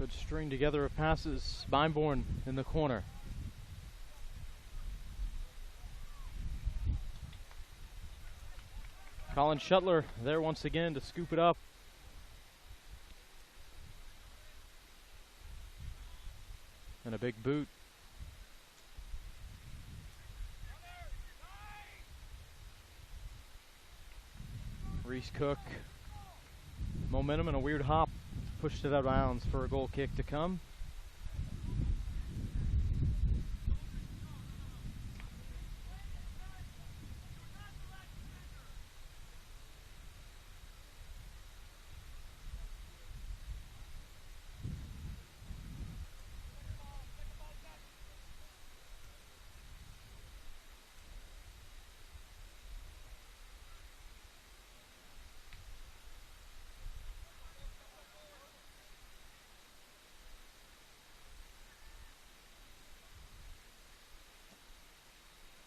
Good string together of passes. Beinborn in the corner. Colin Shuttler there once again to scoop it up. And a big boot. Reese Cook, momentum and a weird hop, pushed it out of bounds for a goal kick to come.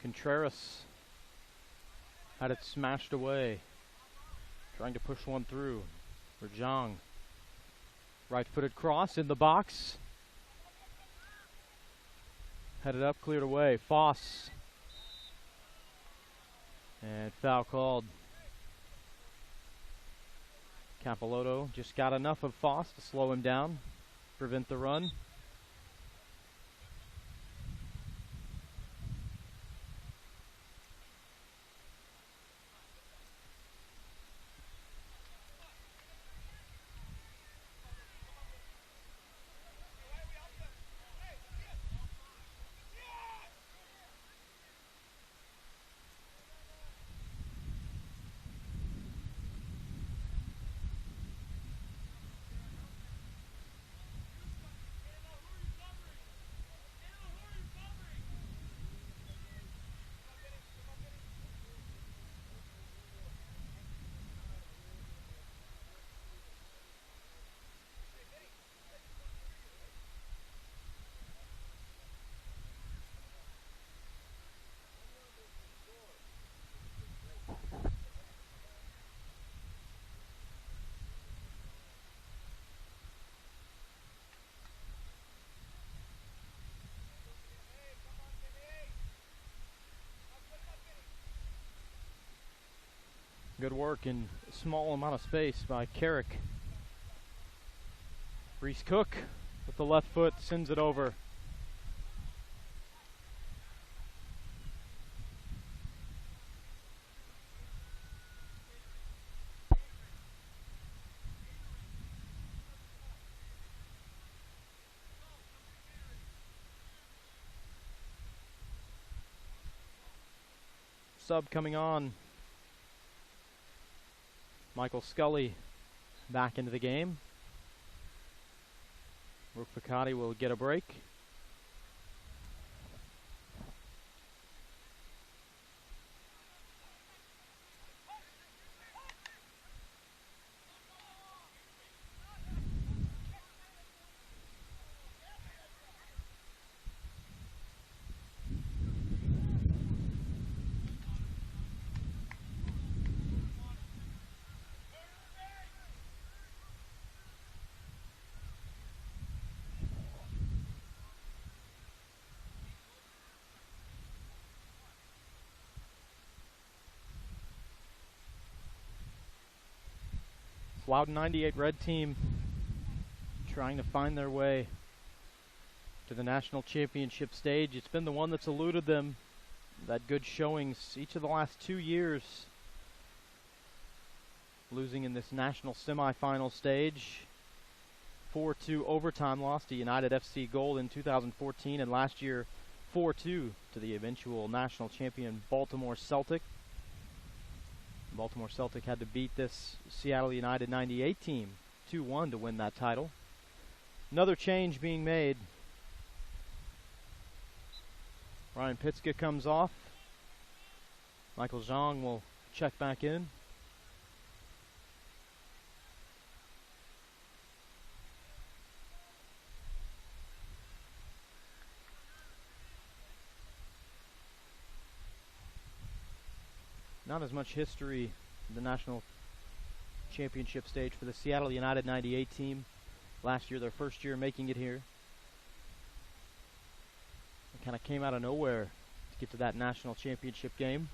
Contreras had it smashed away, trying to push one through for Zhang. Right-footed cross in the box. Headed up, cleared away. Foss. And foul called. Capilotto just got enough of Foss to slow him down, prevent the run. Good work in a small amount of space by Carrick. Reese Cook with the left foot sends it over. Sub coming on. Michael Scully back into the game. Rook Picotti will get a break. Loudoun 98 red team trying to find their way to the national championship stage. It's been the one that's eluded them. That good showings each of the last 2 years. Losing in this national semifinal stage. 4-2 overtime loss to United FC Gold in 2014, and last year 4-2 to the eventual national champion Baltimore Celtic. Baltimore Celtic had to beat this Seattle United 98 team 2-1 to win that title. Another change being made. Ryan Pitska comes off. Michael Zhang will check back in. Not as much history in the national championship stage for the Seattle United 98 team. last year, their first year making it here. They kind of came out of nowhere to get to that national championship game.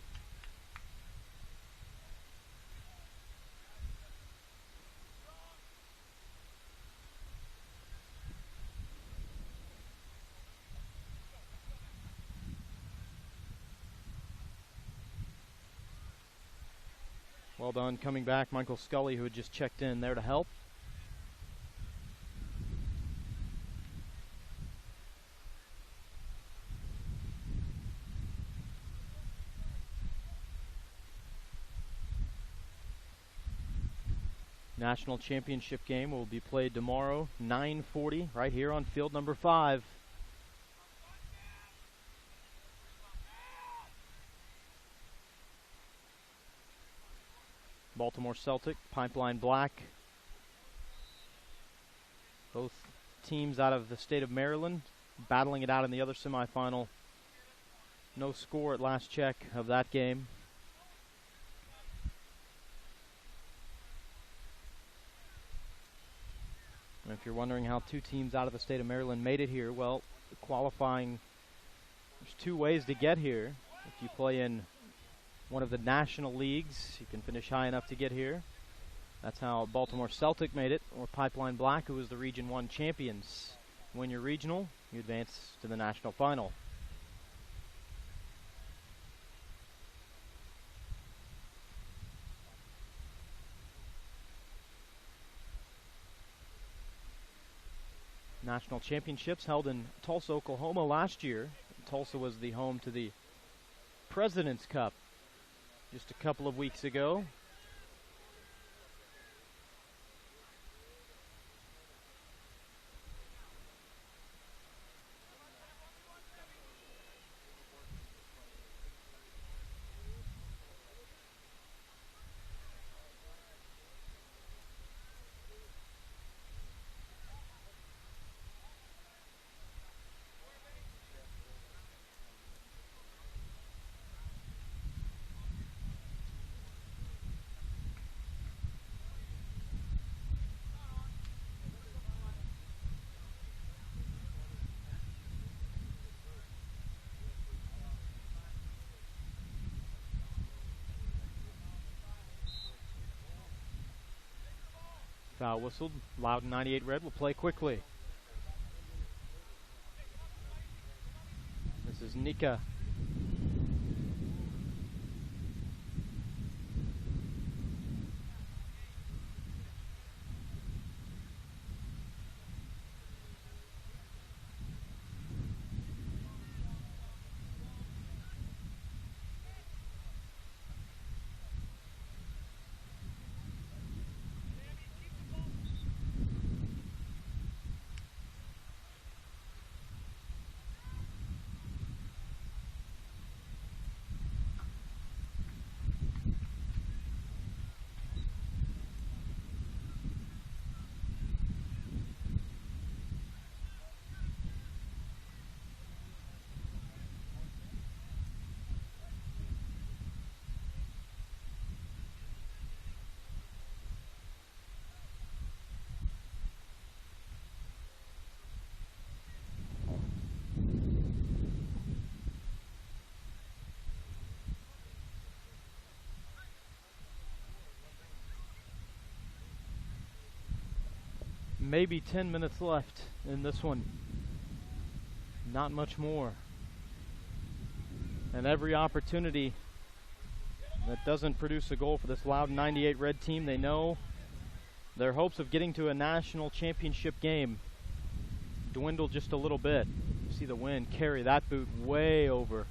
Well done coming back, Michael Scully, who had just checked in there to help. National championship game will be played tomorrow, 9:40, right here on field number 5. Baltimore Celtic, Pipeline Black. Both teams out of the state of Maryland, battling it out in the other semifinal. No score at last check of that game. And if you're wondering how two teams out of the state of Maryland made it here, well, qualifying, there's 2 ways to get here. If you play in one of the national leagues, you can finish high enough to get here. That's how Baltimore Celtic made it, or Pipeline Black, who was the Region 1 champions. Win your regional, you advance to the national final. National championships held in Tulsa, Oklahoma last year. Tulsa was the home to the President's Cup just a couple of weeks ago. Foul whistled. Loudoun 98 Red will play quickly. This is Nika. Maybe 10 minutes left in this one. Not much more. And every opportunity that doesn't produce a goal for this Loudoun 98 Red team, they know their hopes of getting to a national championship game dwindle just a little bit. You see the wind carry that boot way over.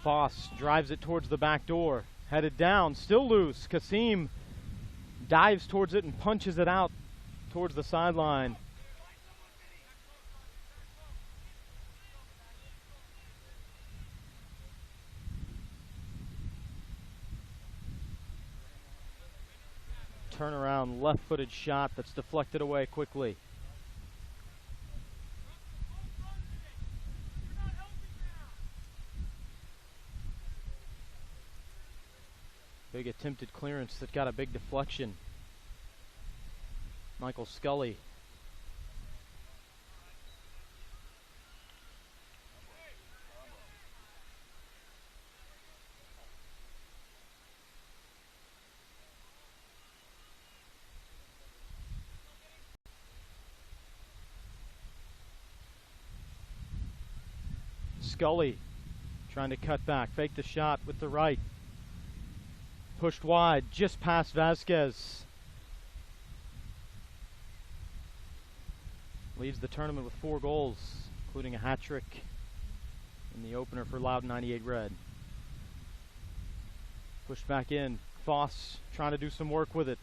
Foss drives it towards the back door. Headed down, still loose. Kasim dives towards it and punches it out towards the sideline. Turnaround left-footed shot that's deflected away quickly. Big attempted clearance that got a big deflection. Michael Scully. Scully trying to cut back, fake the shot with the right. Pushed wide, just past Vasquez. Leads the tournament with 4 goals, including a hat trick in the opener for Loudoun 98 Red. Pushed back in, Foss trying to do some work with it.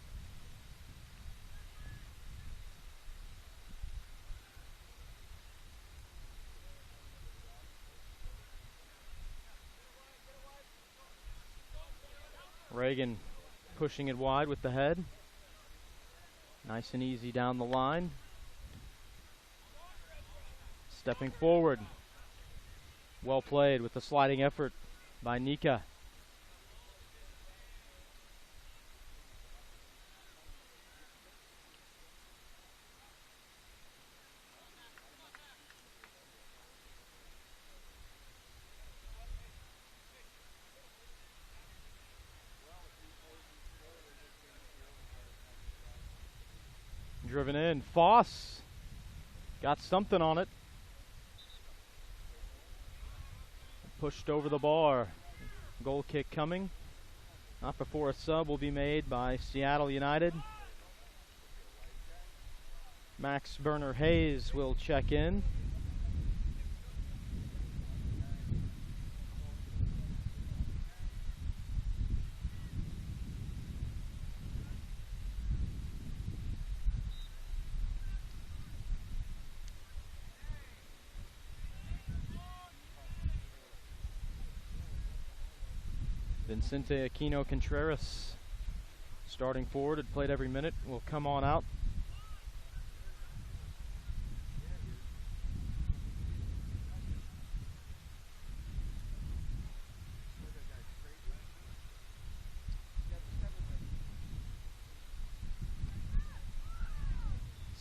Reagan pushing it wide with the head. Nice and easy down the line. Stepping forward. Well played with the sliding effort by Nika. Driven in. Foss got something on it. Pushed over the bar. Goal kick coming. Not before a sub will be made by Seattle United. Max Berner Hayes will check in. Vincente Aquino Contreras, starting forward, had played every minute, will come on out.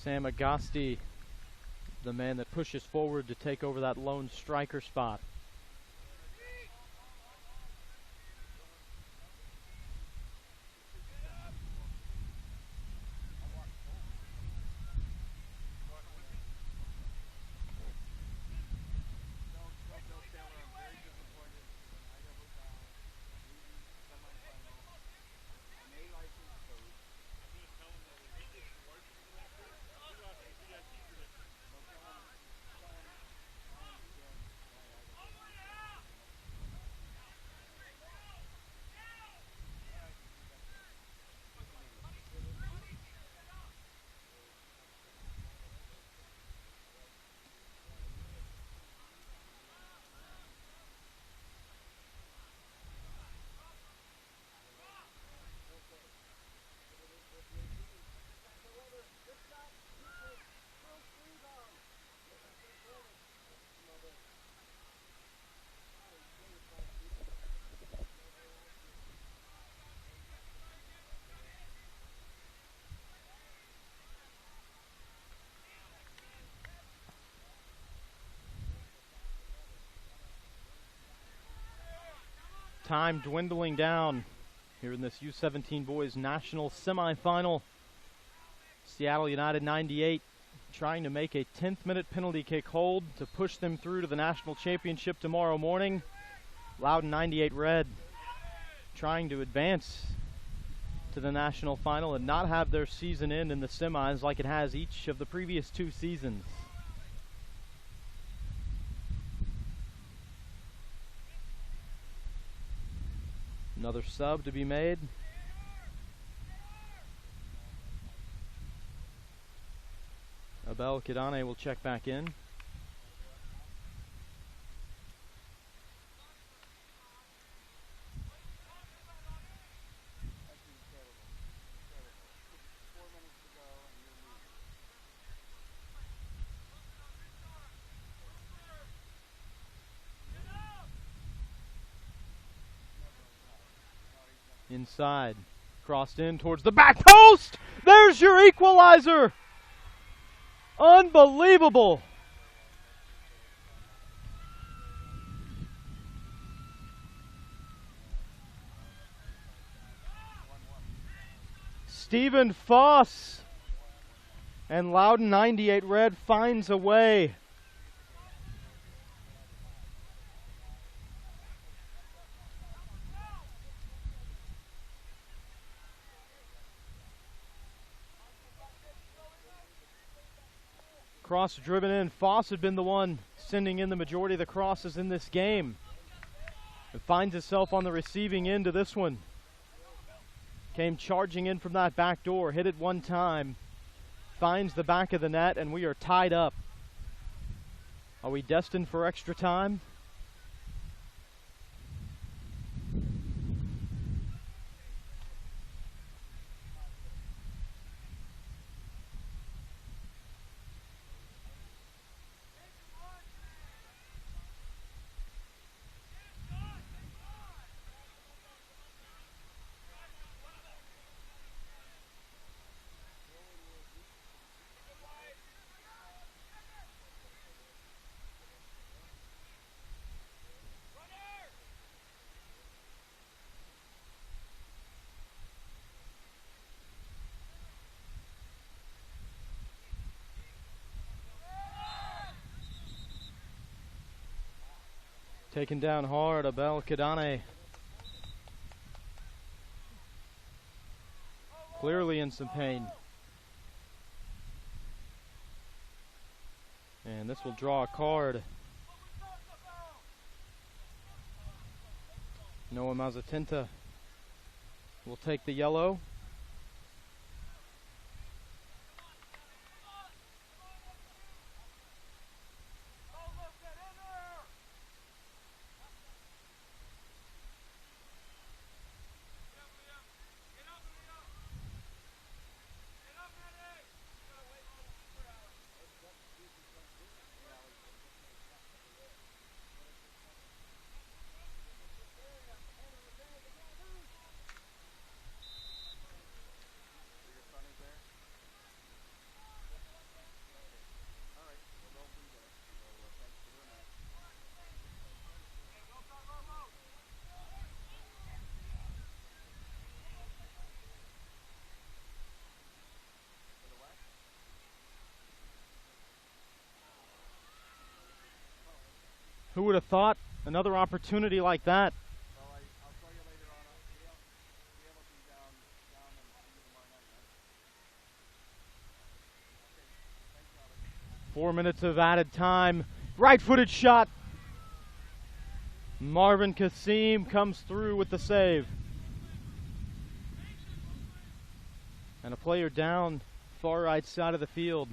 Sam Agasti, the man that pushes forward to take over that lone striker spot. Time dwindling down here in this U17 boys national semifinal. Seattle United 98 trying to make a 10th minute penalty kick hold to push them through to the national championship tomorrow morning. Loudoun 98 Red trying to advance to the national final and not have their season end in the semis like it has each of the previous 2 seasons. Another sub to be made. Abel Kidane will check back in. Inside, crossed in towards the back post. There's your equalizer. Unbelievable. Stephen Foss, and Loudoun 98 Red finds a way. Cross driven in. Foss had been the one sending in the majority of the crosses in this game. And finds himself on the receiving end of this one. Came charging in from that back door, hit it one time, finds the back of the net, and we are tied up. Are we destined for extra time? Taken down hard, Abel Kidane. Clearly in some pain. And this will draw a card. Noah Mazatenta will take the yellow. Who would have thought another opportunity like that? I'll show you later on. Be able to down and 4 minutes of added time. Right-footed shot. Marvin Kasim comes through with the save. And a player down far right side of the field.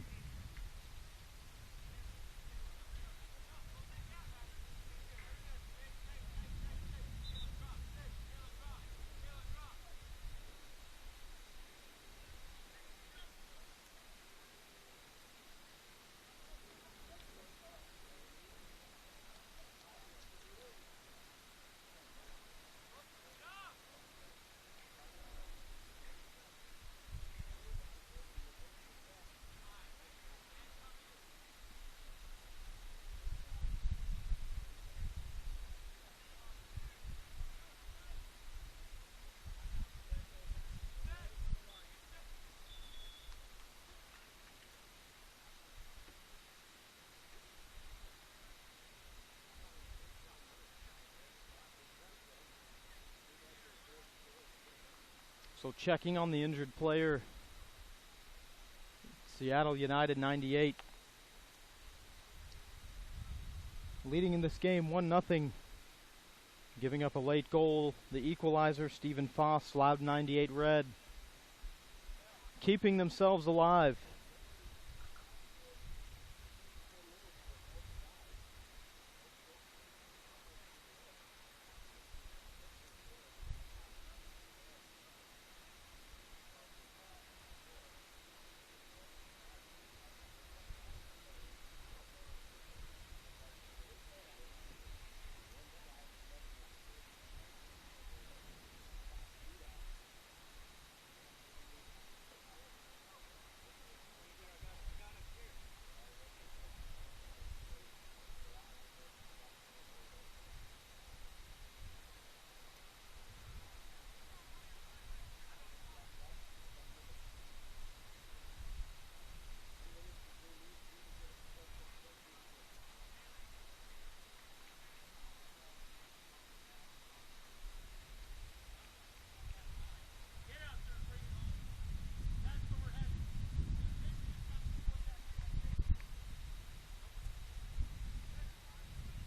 So checking on the injured player, Seattle United 98. Leading in this game 1-0. giving up a late goal. The equalizer, Stephen Foss, Loudoun 98 red, keeping themselves alive.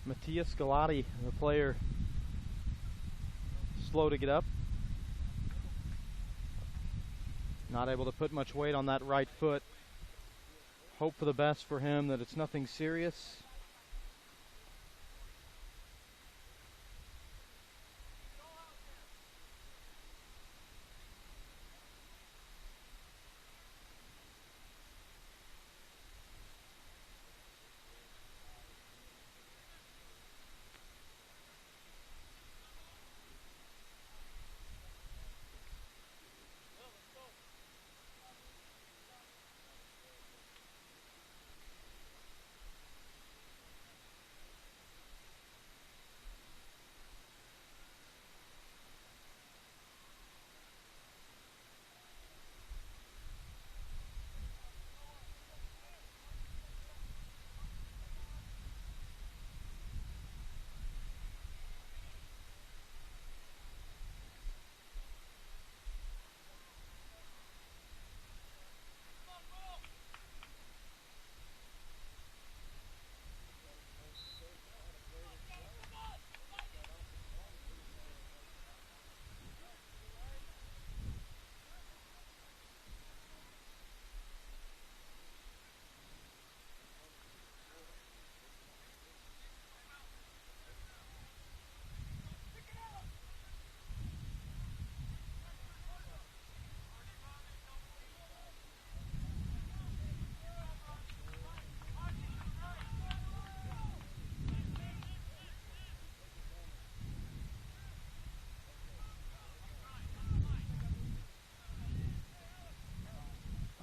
Mattia Scalati, the player, slow to get up. Not able to put much weight on that right foot. Hope for the best for him, that it's nothing serious.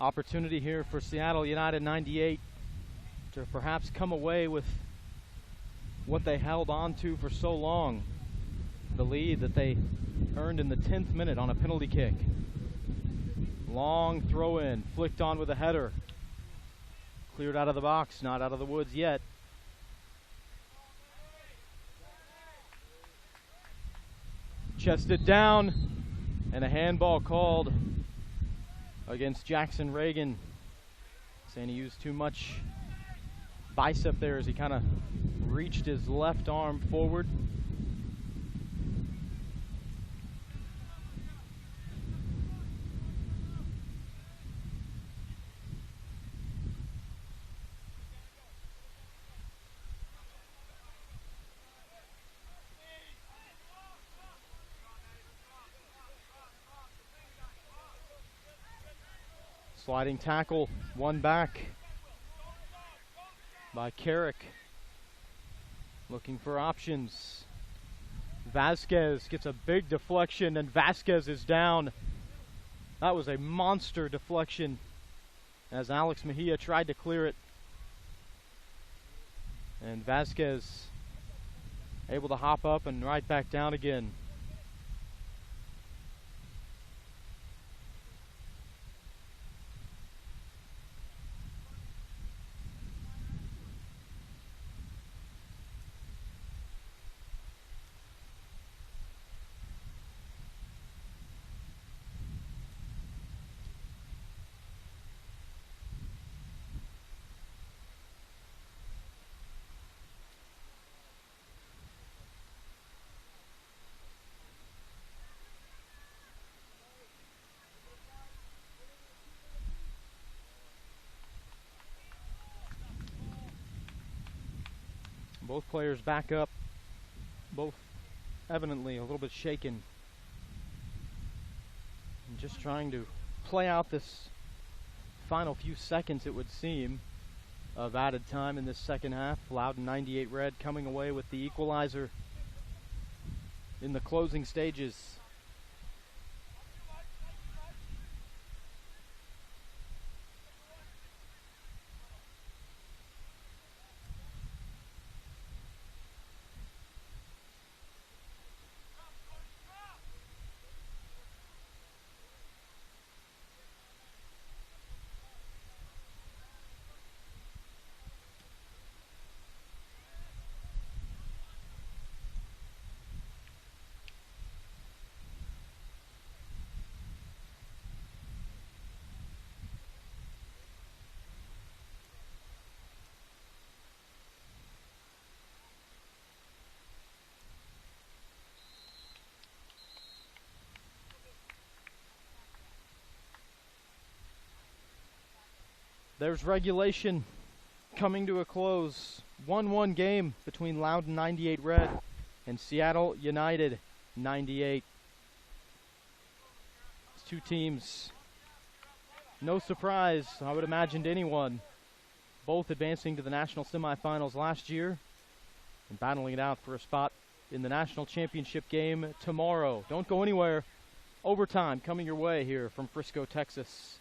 Opportunity here for Seattle United 98 to perhaps come away with what they held on to for so long. The lead that they earned in the 10th minute on a penalty kick. Long throw in, flicked on with a header. Cleared out of the box, not out of the woods yet. Chested down, and a handball called against Jackson Reagan. Saying he used too much bicep there as he kind of reached his left arm forward. Sliding tackle, one back by Carrick. Looking for options. Vasquez gets a big deflection and Vasquez is down. That was a monster deflection as Alex Mejia tried to clear it. And Vasquez able to hop up and right back down again. Both players back up, both evidently a little bit shaken. And just trying to play out this final few seconds, it would seem, of added time in this second half. Loudoun 98 Red coming away with the equalizer in the closing stages. There's regulation coming to a close. 1-1 game between Loudoun 98 Red and Seattle United 98. These two teams, no surprise, I would imagine, to anyone, both advancing to the national semifinals last year and battling it out for a spot in the national championship game tomorrow. Don't go anywhere. Overtime coming your way here from Frisco, Texas.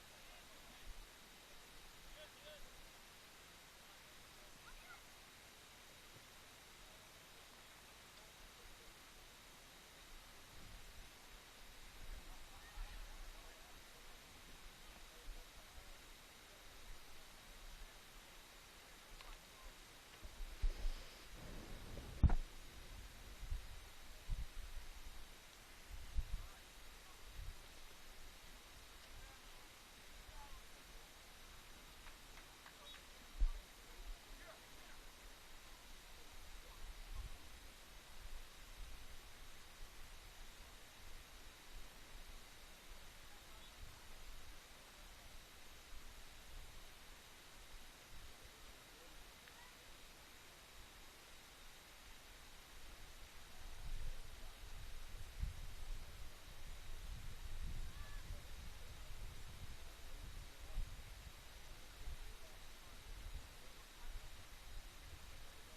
We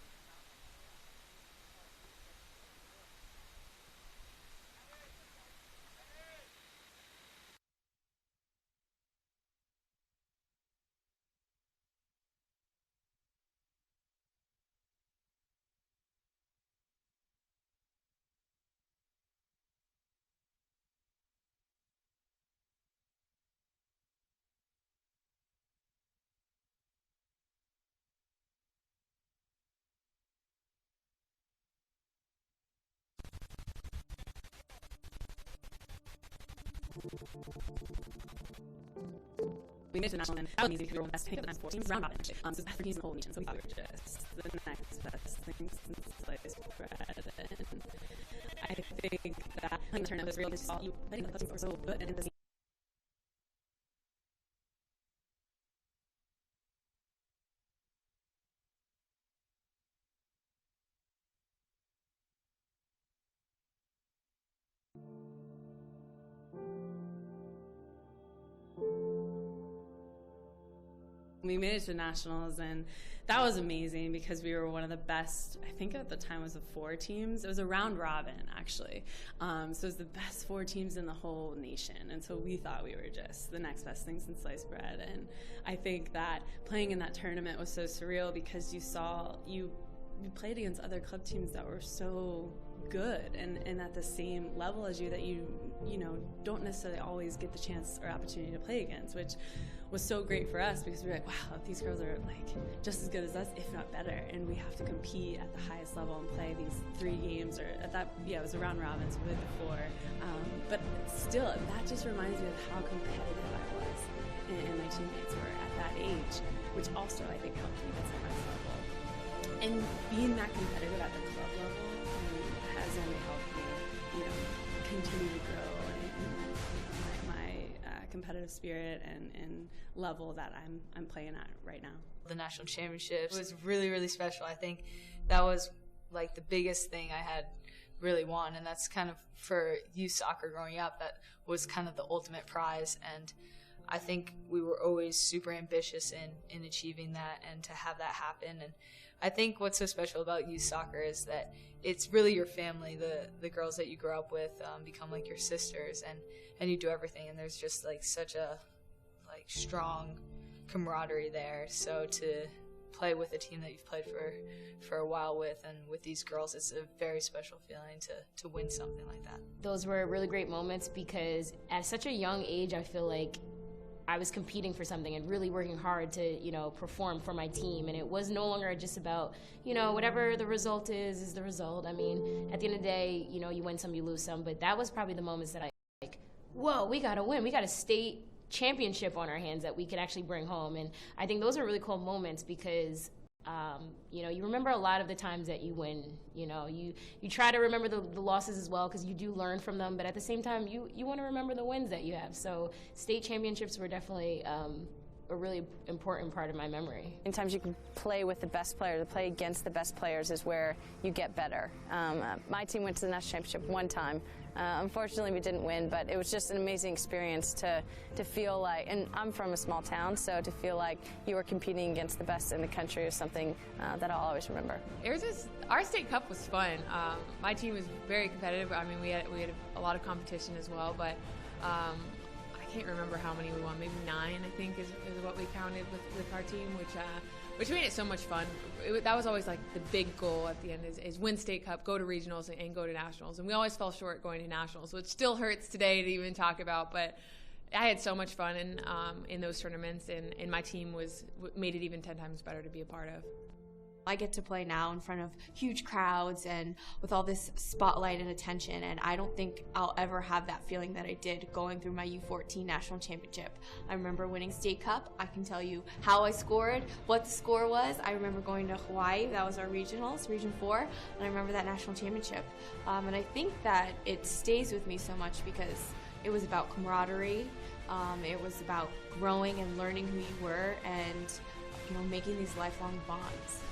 made it to national, and that was amazing because we were one of the best. I think the best 4 teams round robin actually. So the best 4 teams in the whole nation. So we thought we were just the next best thing since sliced bread. And I think that playing the tournament was real because you I think the teams were so good and the we made it to nationals, and that was amazing because we were one of the best. I think at the time it was the 4 teams. It was a round robin actually, so it was the best 4 teams in the whole nation, and so we thought we were just the next best thing since sliced bread. And I think that playing in that tournament was so surreal because you played against other club teams that were so good and at the same level as you that you don't necessarily always get the chance or opportunity to play against, which was so great for us because we were like, wow, these girls are like just as good as us, if not better, and we have to compete at the highest level and play these 3 games, or at that, it was a round robin, so we played the 4, but still, that just reminds me of how competitive I was and my teammates were at that age, which also I think helped me get to the next level. And being that competitive at the club level has only helped me, continue to grow and my competitive spirit and level that I'm playing at right now. The national championship was really, really special. I think that was like the biggest thing I had really won, and that's kind of for youth soccer growing up, that was kind of the ultimate prize. And I think we were always super ambitious in achieving that and to have that happen. And I think what's so special about youth soccer is that it's really your family. The girls that you grow up with become like your sisters, and you do everything, and there's just like such a like strong camaraderie there. So to play with a team that you've played for a while with, and with these girls, it's a very special feeling to win something like that. Those were really great moments because at such a young age, I feel like I was competing for something and really working hard to, perform for my team. And it was no longer just about, whatever the result is the result. I mean, at the end of the day, you win some, you lose some. But that was probably the moments that I like, whoa, we got to win. We got a state championship on our hands that we could actually bring home. And I think those are really cool moments because, you remember a lot of the times that you win. You try to remember the losses as well because you do learn from them. But at the same time, you want to remember the wins that you have. So state championships were definitely a really important part of my memory. Sometimes you can play with the best players. To play against the best players is where you get better. My team went to the national championship one time. Unfortunately, we didn't win, but it was just an amazing experience to feel like, and I'm from a small town, so to feel like you were competing against the best in the country is something that I'll always remember. Our state cup was fun. My team was very competitive. I mean, we had a lot of competition as well, but I can't remember how many we won. Maybe 9, I think, is what we counted with our team, which made it so much fun. That was always like the big goal at the end is win state cup, go to regionals, and go to nationals. And we always fell short going to nationals, which still hurts today to even talk about. But I had so much fun in those tournaments, and my team made it even 10 times better to be a part of. I get to play now in front of huge crowds and with all this spotlight and attention, and I don't think I'll ever have that feeling that I did going through my U14 national championship. I remember winning state cup. I can tell you how I scored, what the score was. I remember going to Hawaii. That was our regionals, Region 4, and I remember that national championship. And I think that it stays with me so much because it was about camaraderie. It was about growing and learning who you were and making these lifelong bonds.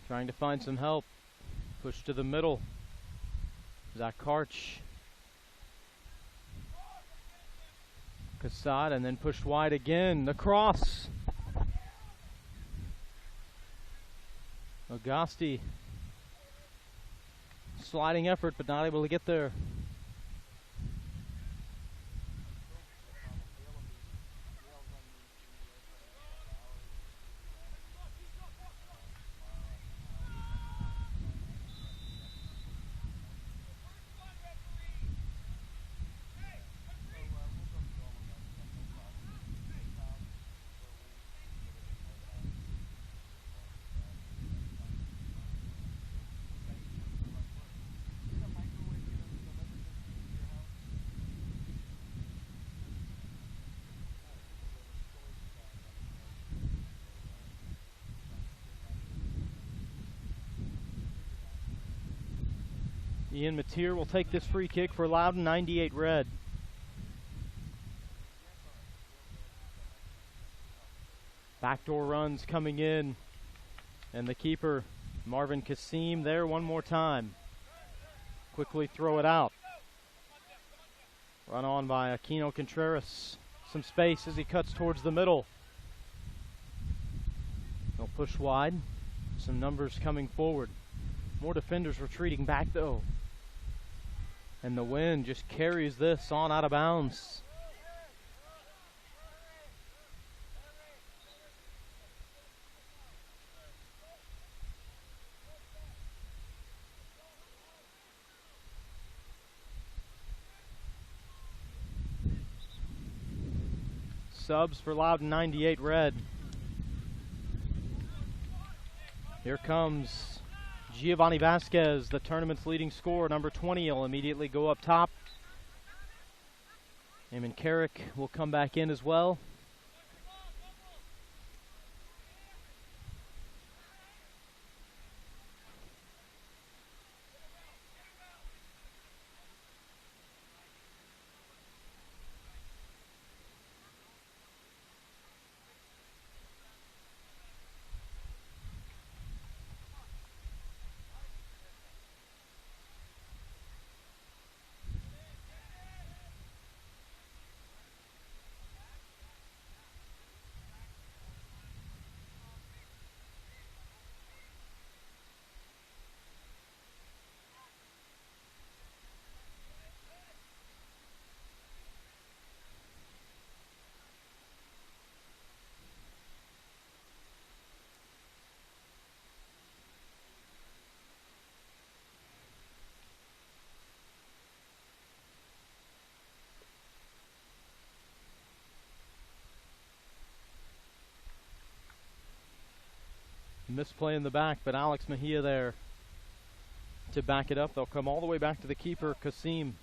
trying to find some help. Push to the middle. Zach Karch. Kassad, and then pushed wide again. The cross. Augusti. Sliding effort, but not able to get there. Ian Mateer will take this free kick for Loudoun, 98 red. Backdoor runs coming in. And the keeper, Marvin Kasim, there one more time. Quickly throw it out. Run on by Aquino Contreras. Some space as he cuts towards the middle. They'll push wide. Some numbers coming forward. More defenders retreating back though. And the wind just carries this on out of bounds. Subs for Loudoun, 98 red. Here comes Giovanni Vasquez, the tournament's leading scorer, number 20. He'll immediately go up top. Eamon Carrick will come back in as well. Misplay in the back, but Alex Mejia there to back it up. They'll come all the way back to the keeper, Kasim.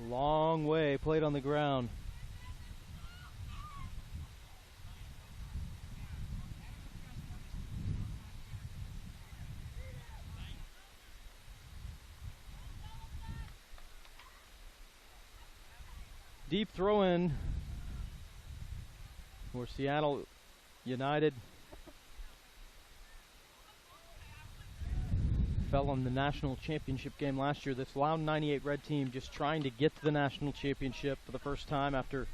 Long way played on the ground. Deep throw in for Seattle United. Fell in the national championship game last year. This Loudoun 98 red team just trying to get to the national championship for the first time after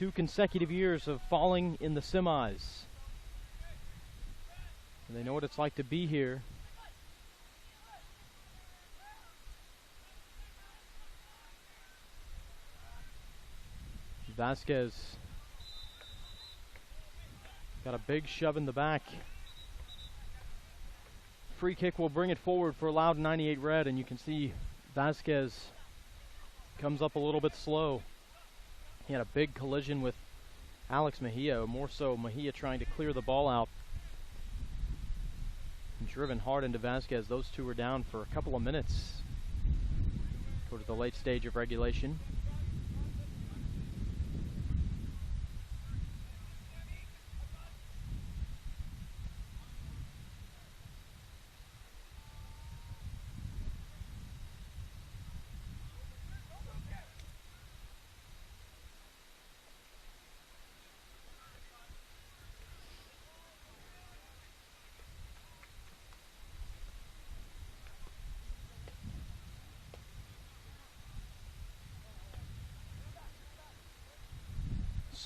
2 consecutive years of falling in the semis. And they know what it's like to be here. Vasquez got a big shove in the back. Free kick will bring it forward for Loudoun 98 red, and you can see Vasquez comes up a little bit slow. He had a big collision with Alex Mejia, more so Mejia trying to clear the ball out. And driven hard into Vasquez. Those two were down for a couple of minutes towards the late stage of regulation.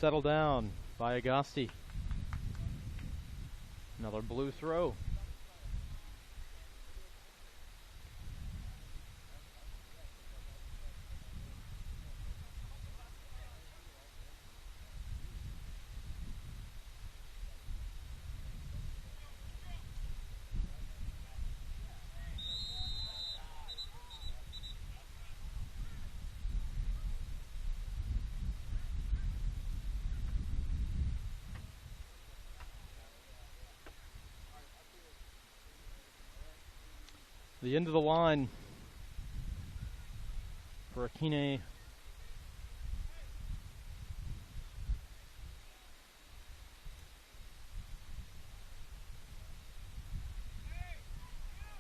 settled down by Agasti. Another blue throw. The end of the line for Akine.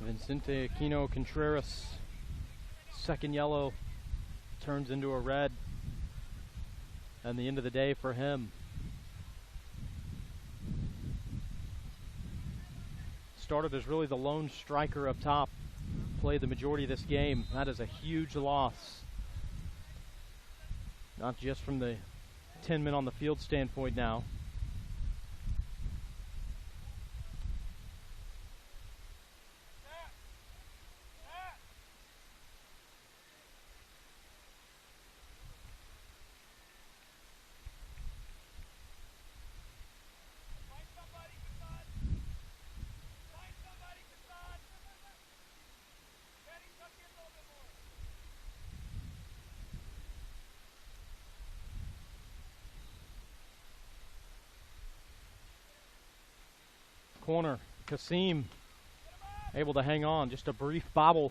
Vicente Aquino Contreras, second yellow, turns into a red. And the end of the day for him. Started as really the lone striker up top. Played the majority of this game. That is a huge loss. Not just from the 10 men on the field standpoint now. Corner, Kasim able to hang on, just a brief bobble.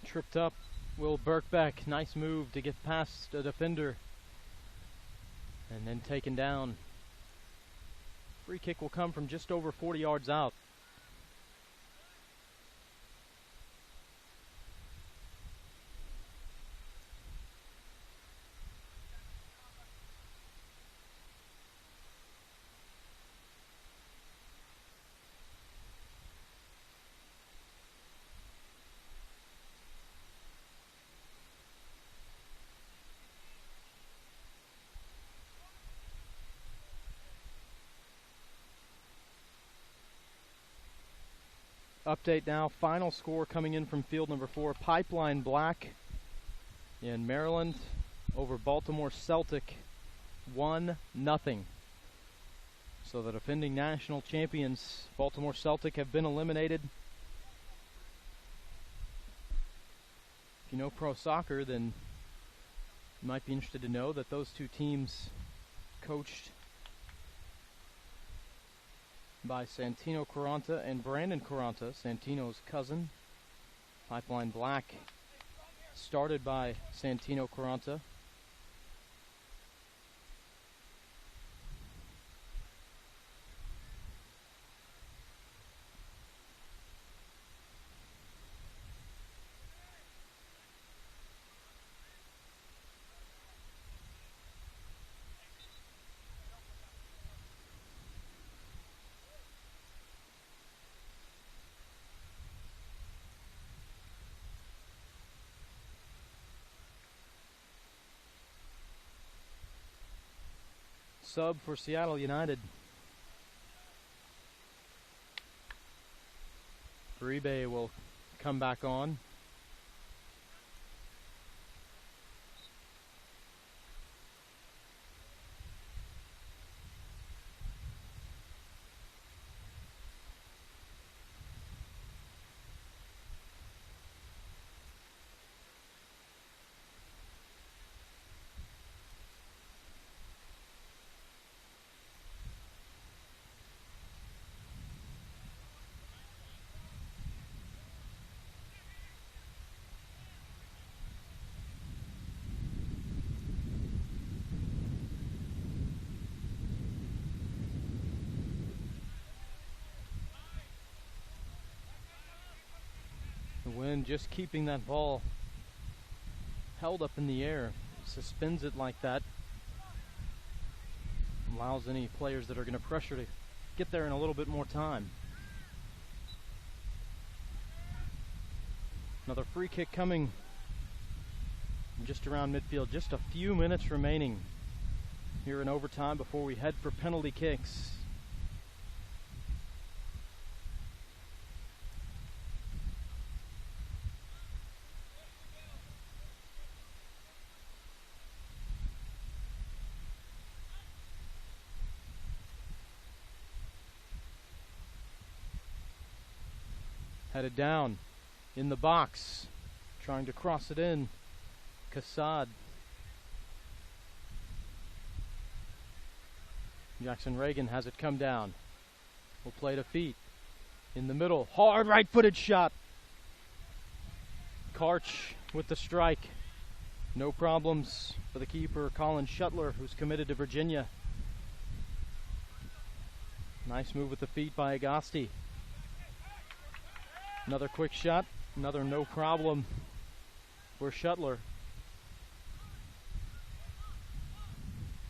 Tripped up Will Birkbeck, nice move to get past the defender. And then taken down. Free kick will come from just over 40 yards out. Update now, final score coming in from field number 4, Pipeline Black in Maryland over Baltimore Celtic, 1-0. So the defending national champions, Baltimore Celtic, have been eliminated. If you know pro soccer, then you might be interested to know that those two teams coached by Santino Quaranta and Brandon Quaranta, Santino's cousin. Pipeline Black started by Santino Quaranta. Sub for Seattle United. Uribe will come back on. The wind just keeping that ball held up in the air, suspends it like that, allows any players that are going to pressure to get there in a little bit more time. Another free kick coming just around midfield. Just a few minutes remaining here in overtime before we head for penalty kicks. Headed down in the box, trying to cross it in. Kassad. Jackson Reagan has it come down. Will play to feet. In the middle, hard right-footed shot. Karch with the strike. No problems for the keeper, Colin Shuttler, who's committed to Virginia. Nice move with the feet by Agosti. Another quick shot, another no problem for Shuttler.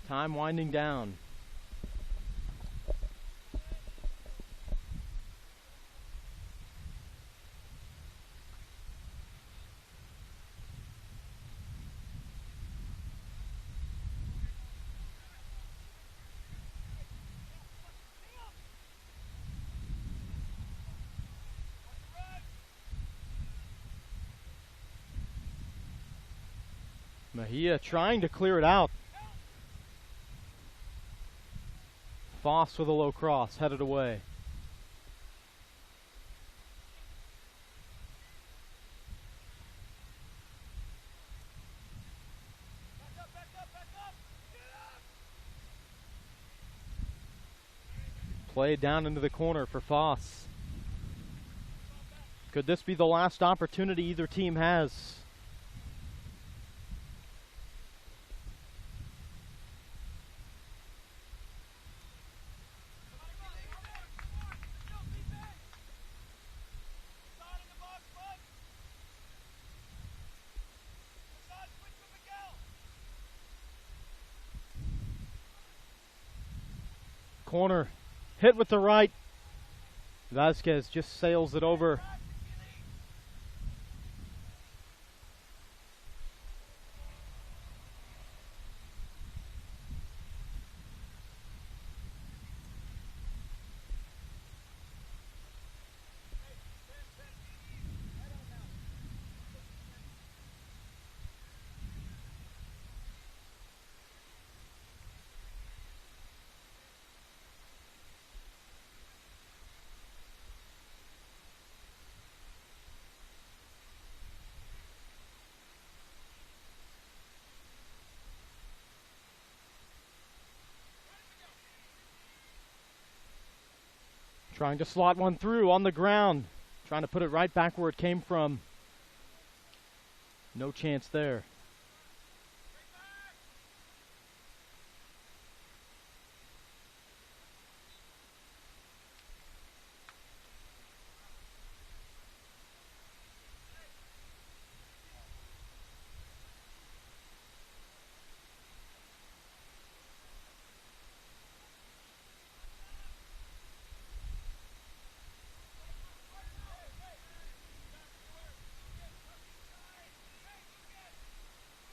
Time winding down. Mejia trying to clear it out. Foss with a low cross, headed away. Played down into the corner for Foss. Could this be the last opportunity either team has? Corner, hit with the right. Vasquez just sails it over. Trying to slot one through on the ground. Trying to put it right back where it came from. No chance there.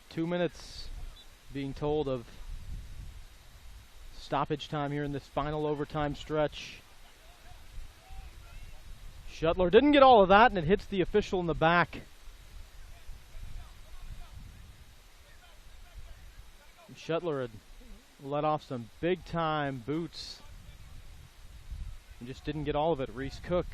Two minutes being told of stoppage time here in this final overtime stretch. Shuttler didn't get all of that, and it hits the official in the back. Shuttler had let off some big time boots and just didn't get all of it. Reese Cook.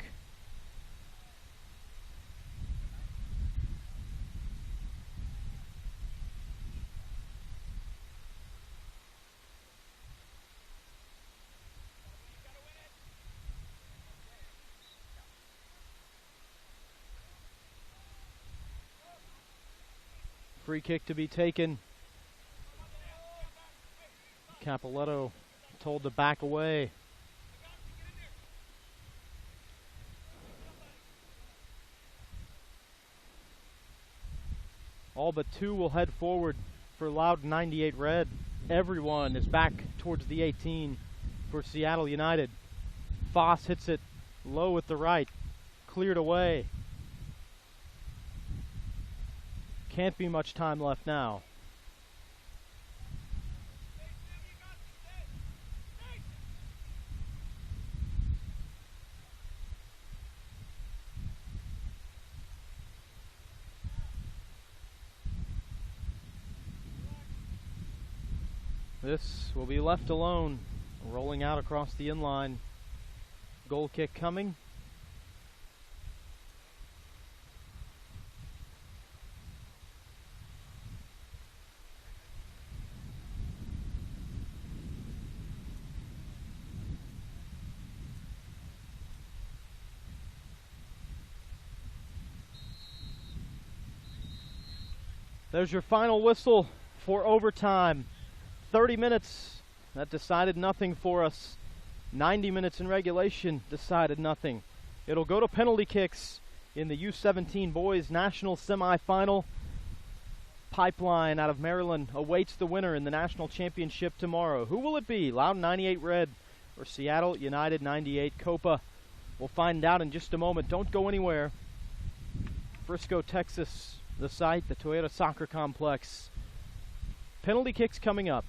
Free kick to be taken. Capoletto told to back away. All but two will head forward for Loudoun 98 Red. Everyone is back towards the 18 for Seattle United. Foss hits it low at the right, cleared away. Can't be much time left now. This will be left alone, rolling out across the inline. Goal kick coming. There's your final whistle for overtime. 30 minutes, that decided nothing for us. 90 minutes in regulation decided nothing. It'll go to penalty kicks in the U17 boys national semifinal. Pipeline out of Maryland awaits the winner in the national championship tomorrow. Who will it be? Loudoun 98 Red or Seattle United 98 Copa? We'll find out in just a moment. Don't go anywhere. Frisco, Texas, the site, the Toyota Soccer Complex. Penalty kicks coming up.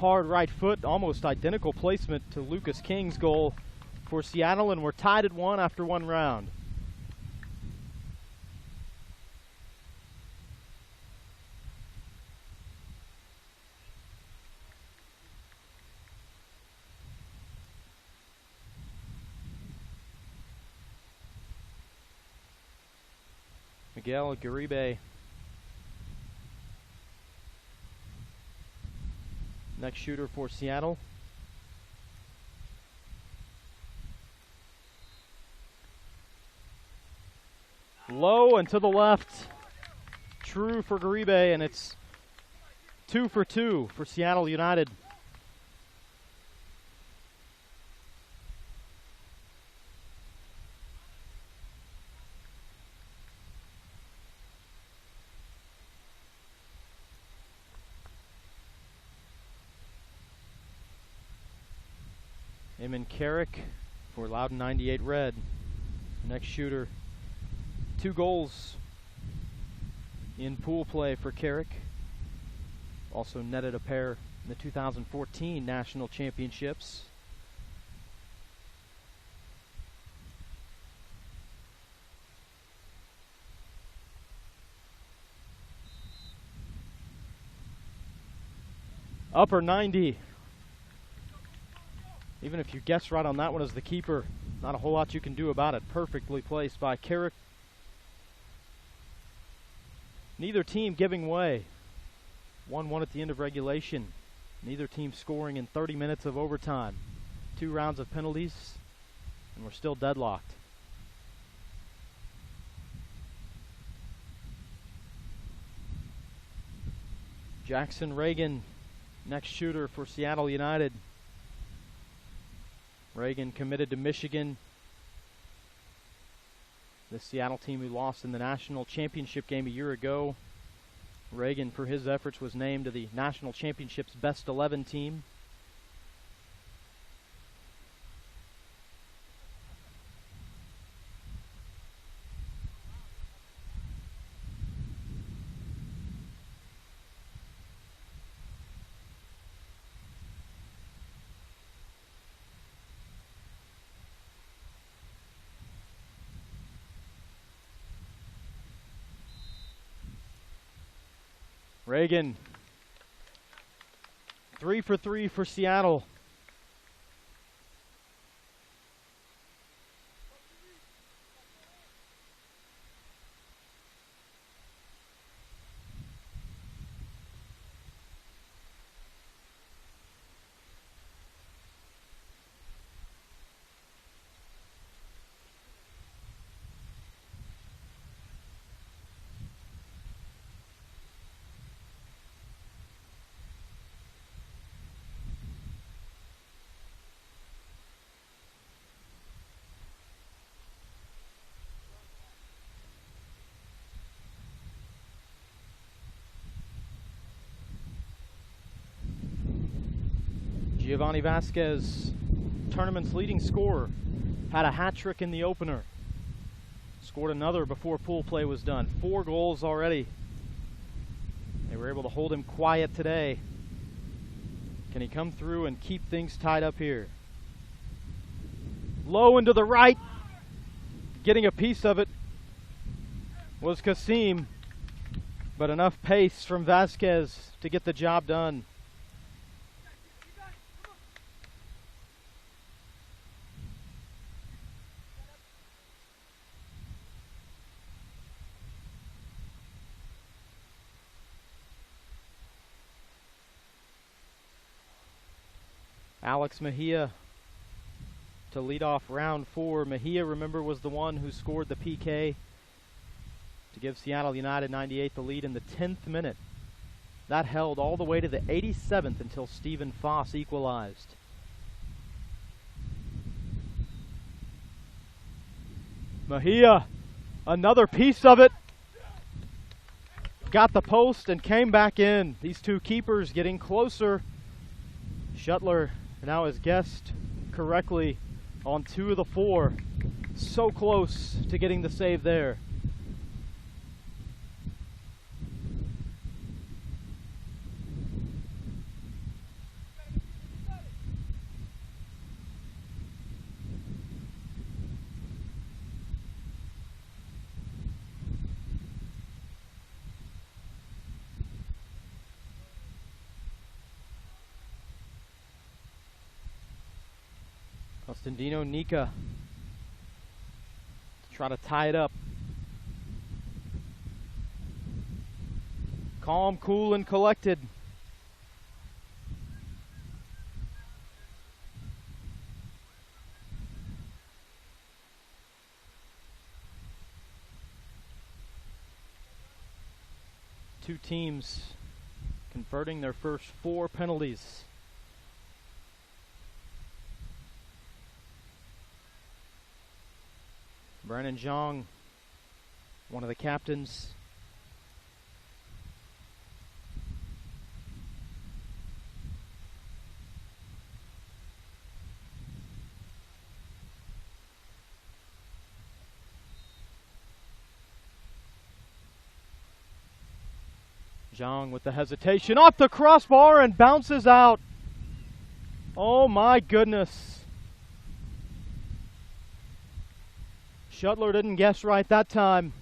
hard right foot, almost identical placement to Lucas King's goal for Seattle, and we're tied at 1 after 1 round. Miguel Garibe. Next shooter for Seattle. Low and to the left. True for Garibe, and it's 2 for 2 for Seattle United. Eamon Carrick for Loudoun 98 Red. Next shooter. 2 goals in pool play for Carrick. Also netted a pair in the 2014 National Championships. Upper 90. Even if you guess right on that one as the keeper, not a whole lot you can do about it. Perfectly placed by Carrick. Neither team giving way. 1-1 at the end of regulation. Neither team scoring in 30 minutes of overtime. 2 rounds of penalties, and we're still deadlocked. Jackson Reagan, next shooter for Seattle United. Reagan committed to Michigan. The Seattle team who lost in the national championship game a year ago. Reagan, for his efforts, was named to the national championship's best 11 team. Reagan, 3 for 3 for Seattle. Giovanni Vasquez, tournament's leading scorer, had a hat trick in the opener. Scored another before pool play was done. 4 goals already. They were able to hold him quiet today. Can he come through and keep things tied up here? Low into the right. Getting a piece of it was Kasim, but enough pace from Vasquez to get the job done. Alex Mejia to lead off round 4. Mejia, remember, was the one who scored the PK to give Seattle United 98 the lead in the 10th minute. That held all the way to the 87th until Stephen Foss equalized. Mejia, another piece of it. Got the post and came back in. These two keepers getting closer. Shuttler now has guessed correctly on 2 of the 4. So close to getting the save there. Stendino Nika to try to tie it up. Calm, cool, and collected. Two teams converting their first 4 penalties. Brandon Zhang, one of the captains. Zhang with the hesitation, off the crossbar and bounces out. Oh my goodness. Shuttler didn't guess right that time.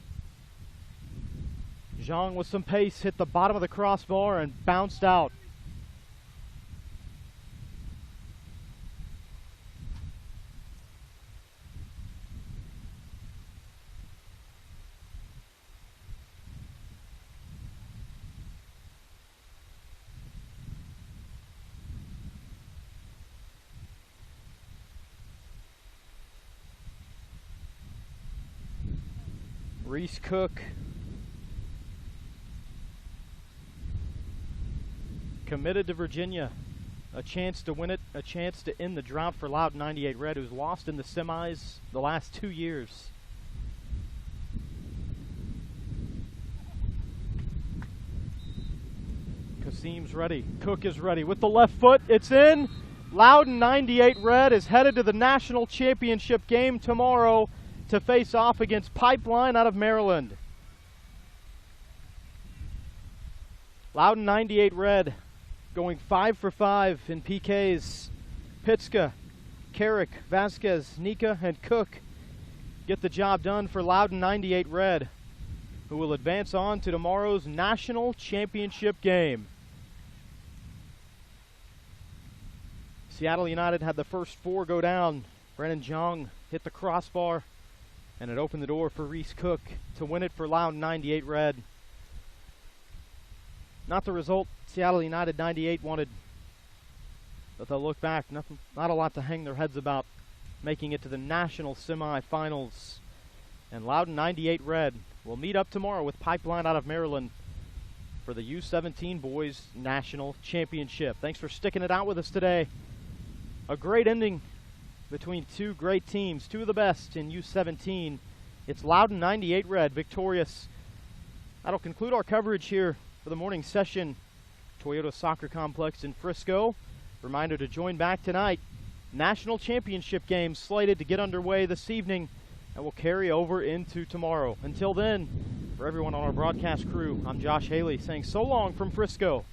Zhang with some pace hit the bottom of the crossbar and bounced out. Reese Cook committed to Virginia. A chance to win it, a chance to end the drought for Loudoun 98 Red, who's lost in the semis the last 2 years. Kasim's ready. Cook is ready. With the left foot, it's in. Loudoun 98 Red is headed to the national championship game tomorrow to face off against Pipeline out of Maryland. Loudoun 98 Red going 5 for 5 in PKs. Pitska, Carrick, Vasquez, Nika, and Cook get the job done for Loudoun 98 Red, who will advance on to tomorrow's national championship game. Seattle United had the first 4 go down. Brennan Zhang hit the crossbar, and it opened the door for Reese Cook to win it for Loudoun 98 Red. Not the result Seattle United 98 wanted, but they'll look back. Not a lot to hang their heads about, making it to the national semifinals. And Loudoun 98 Red will meet up tomorrow with Pipeline out of Maryland for the U17 Boys National Championship. Thanks for sticking it out with us today. A great ending between 2 great teams, 2 of the best in U17. It's Loudoun 98 Red victorious. That'll conclude our coverage here for the morning session. Toyota Soccer Complex in Frisco. Reminder to join back tonight. National championship games slated to get underway this evening and will carry over into tomorrow. Until then, for everyone on our broadcast crew, I'm Josh Haley saying so long from Frisco.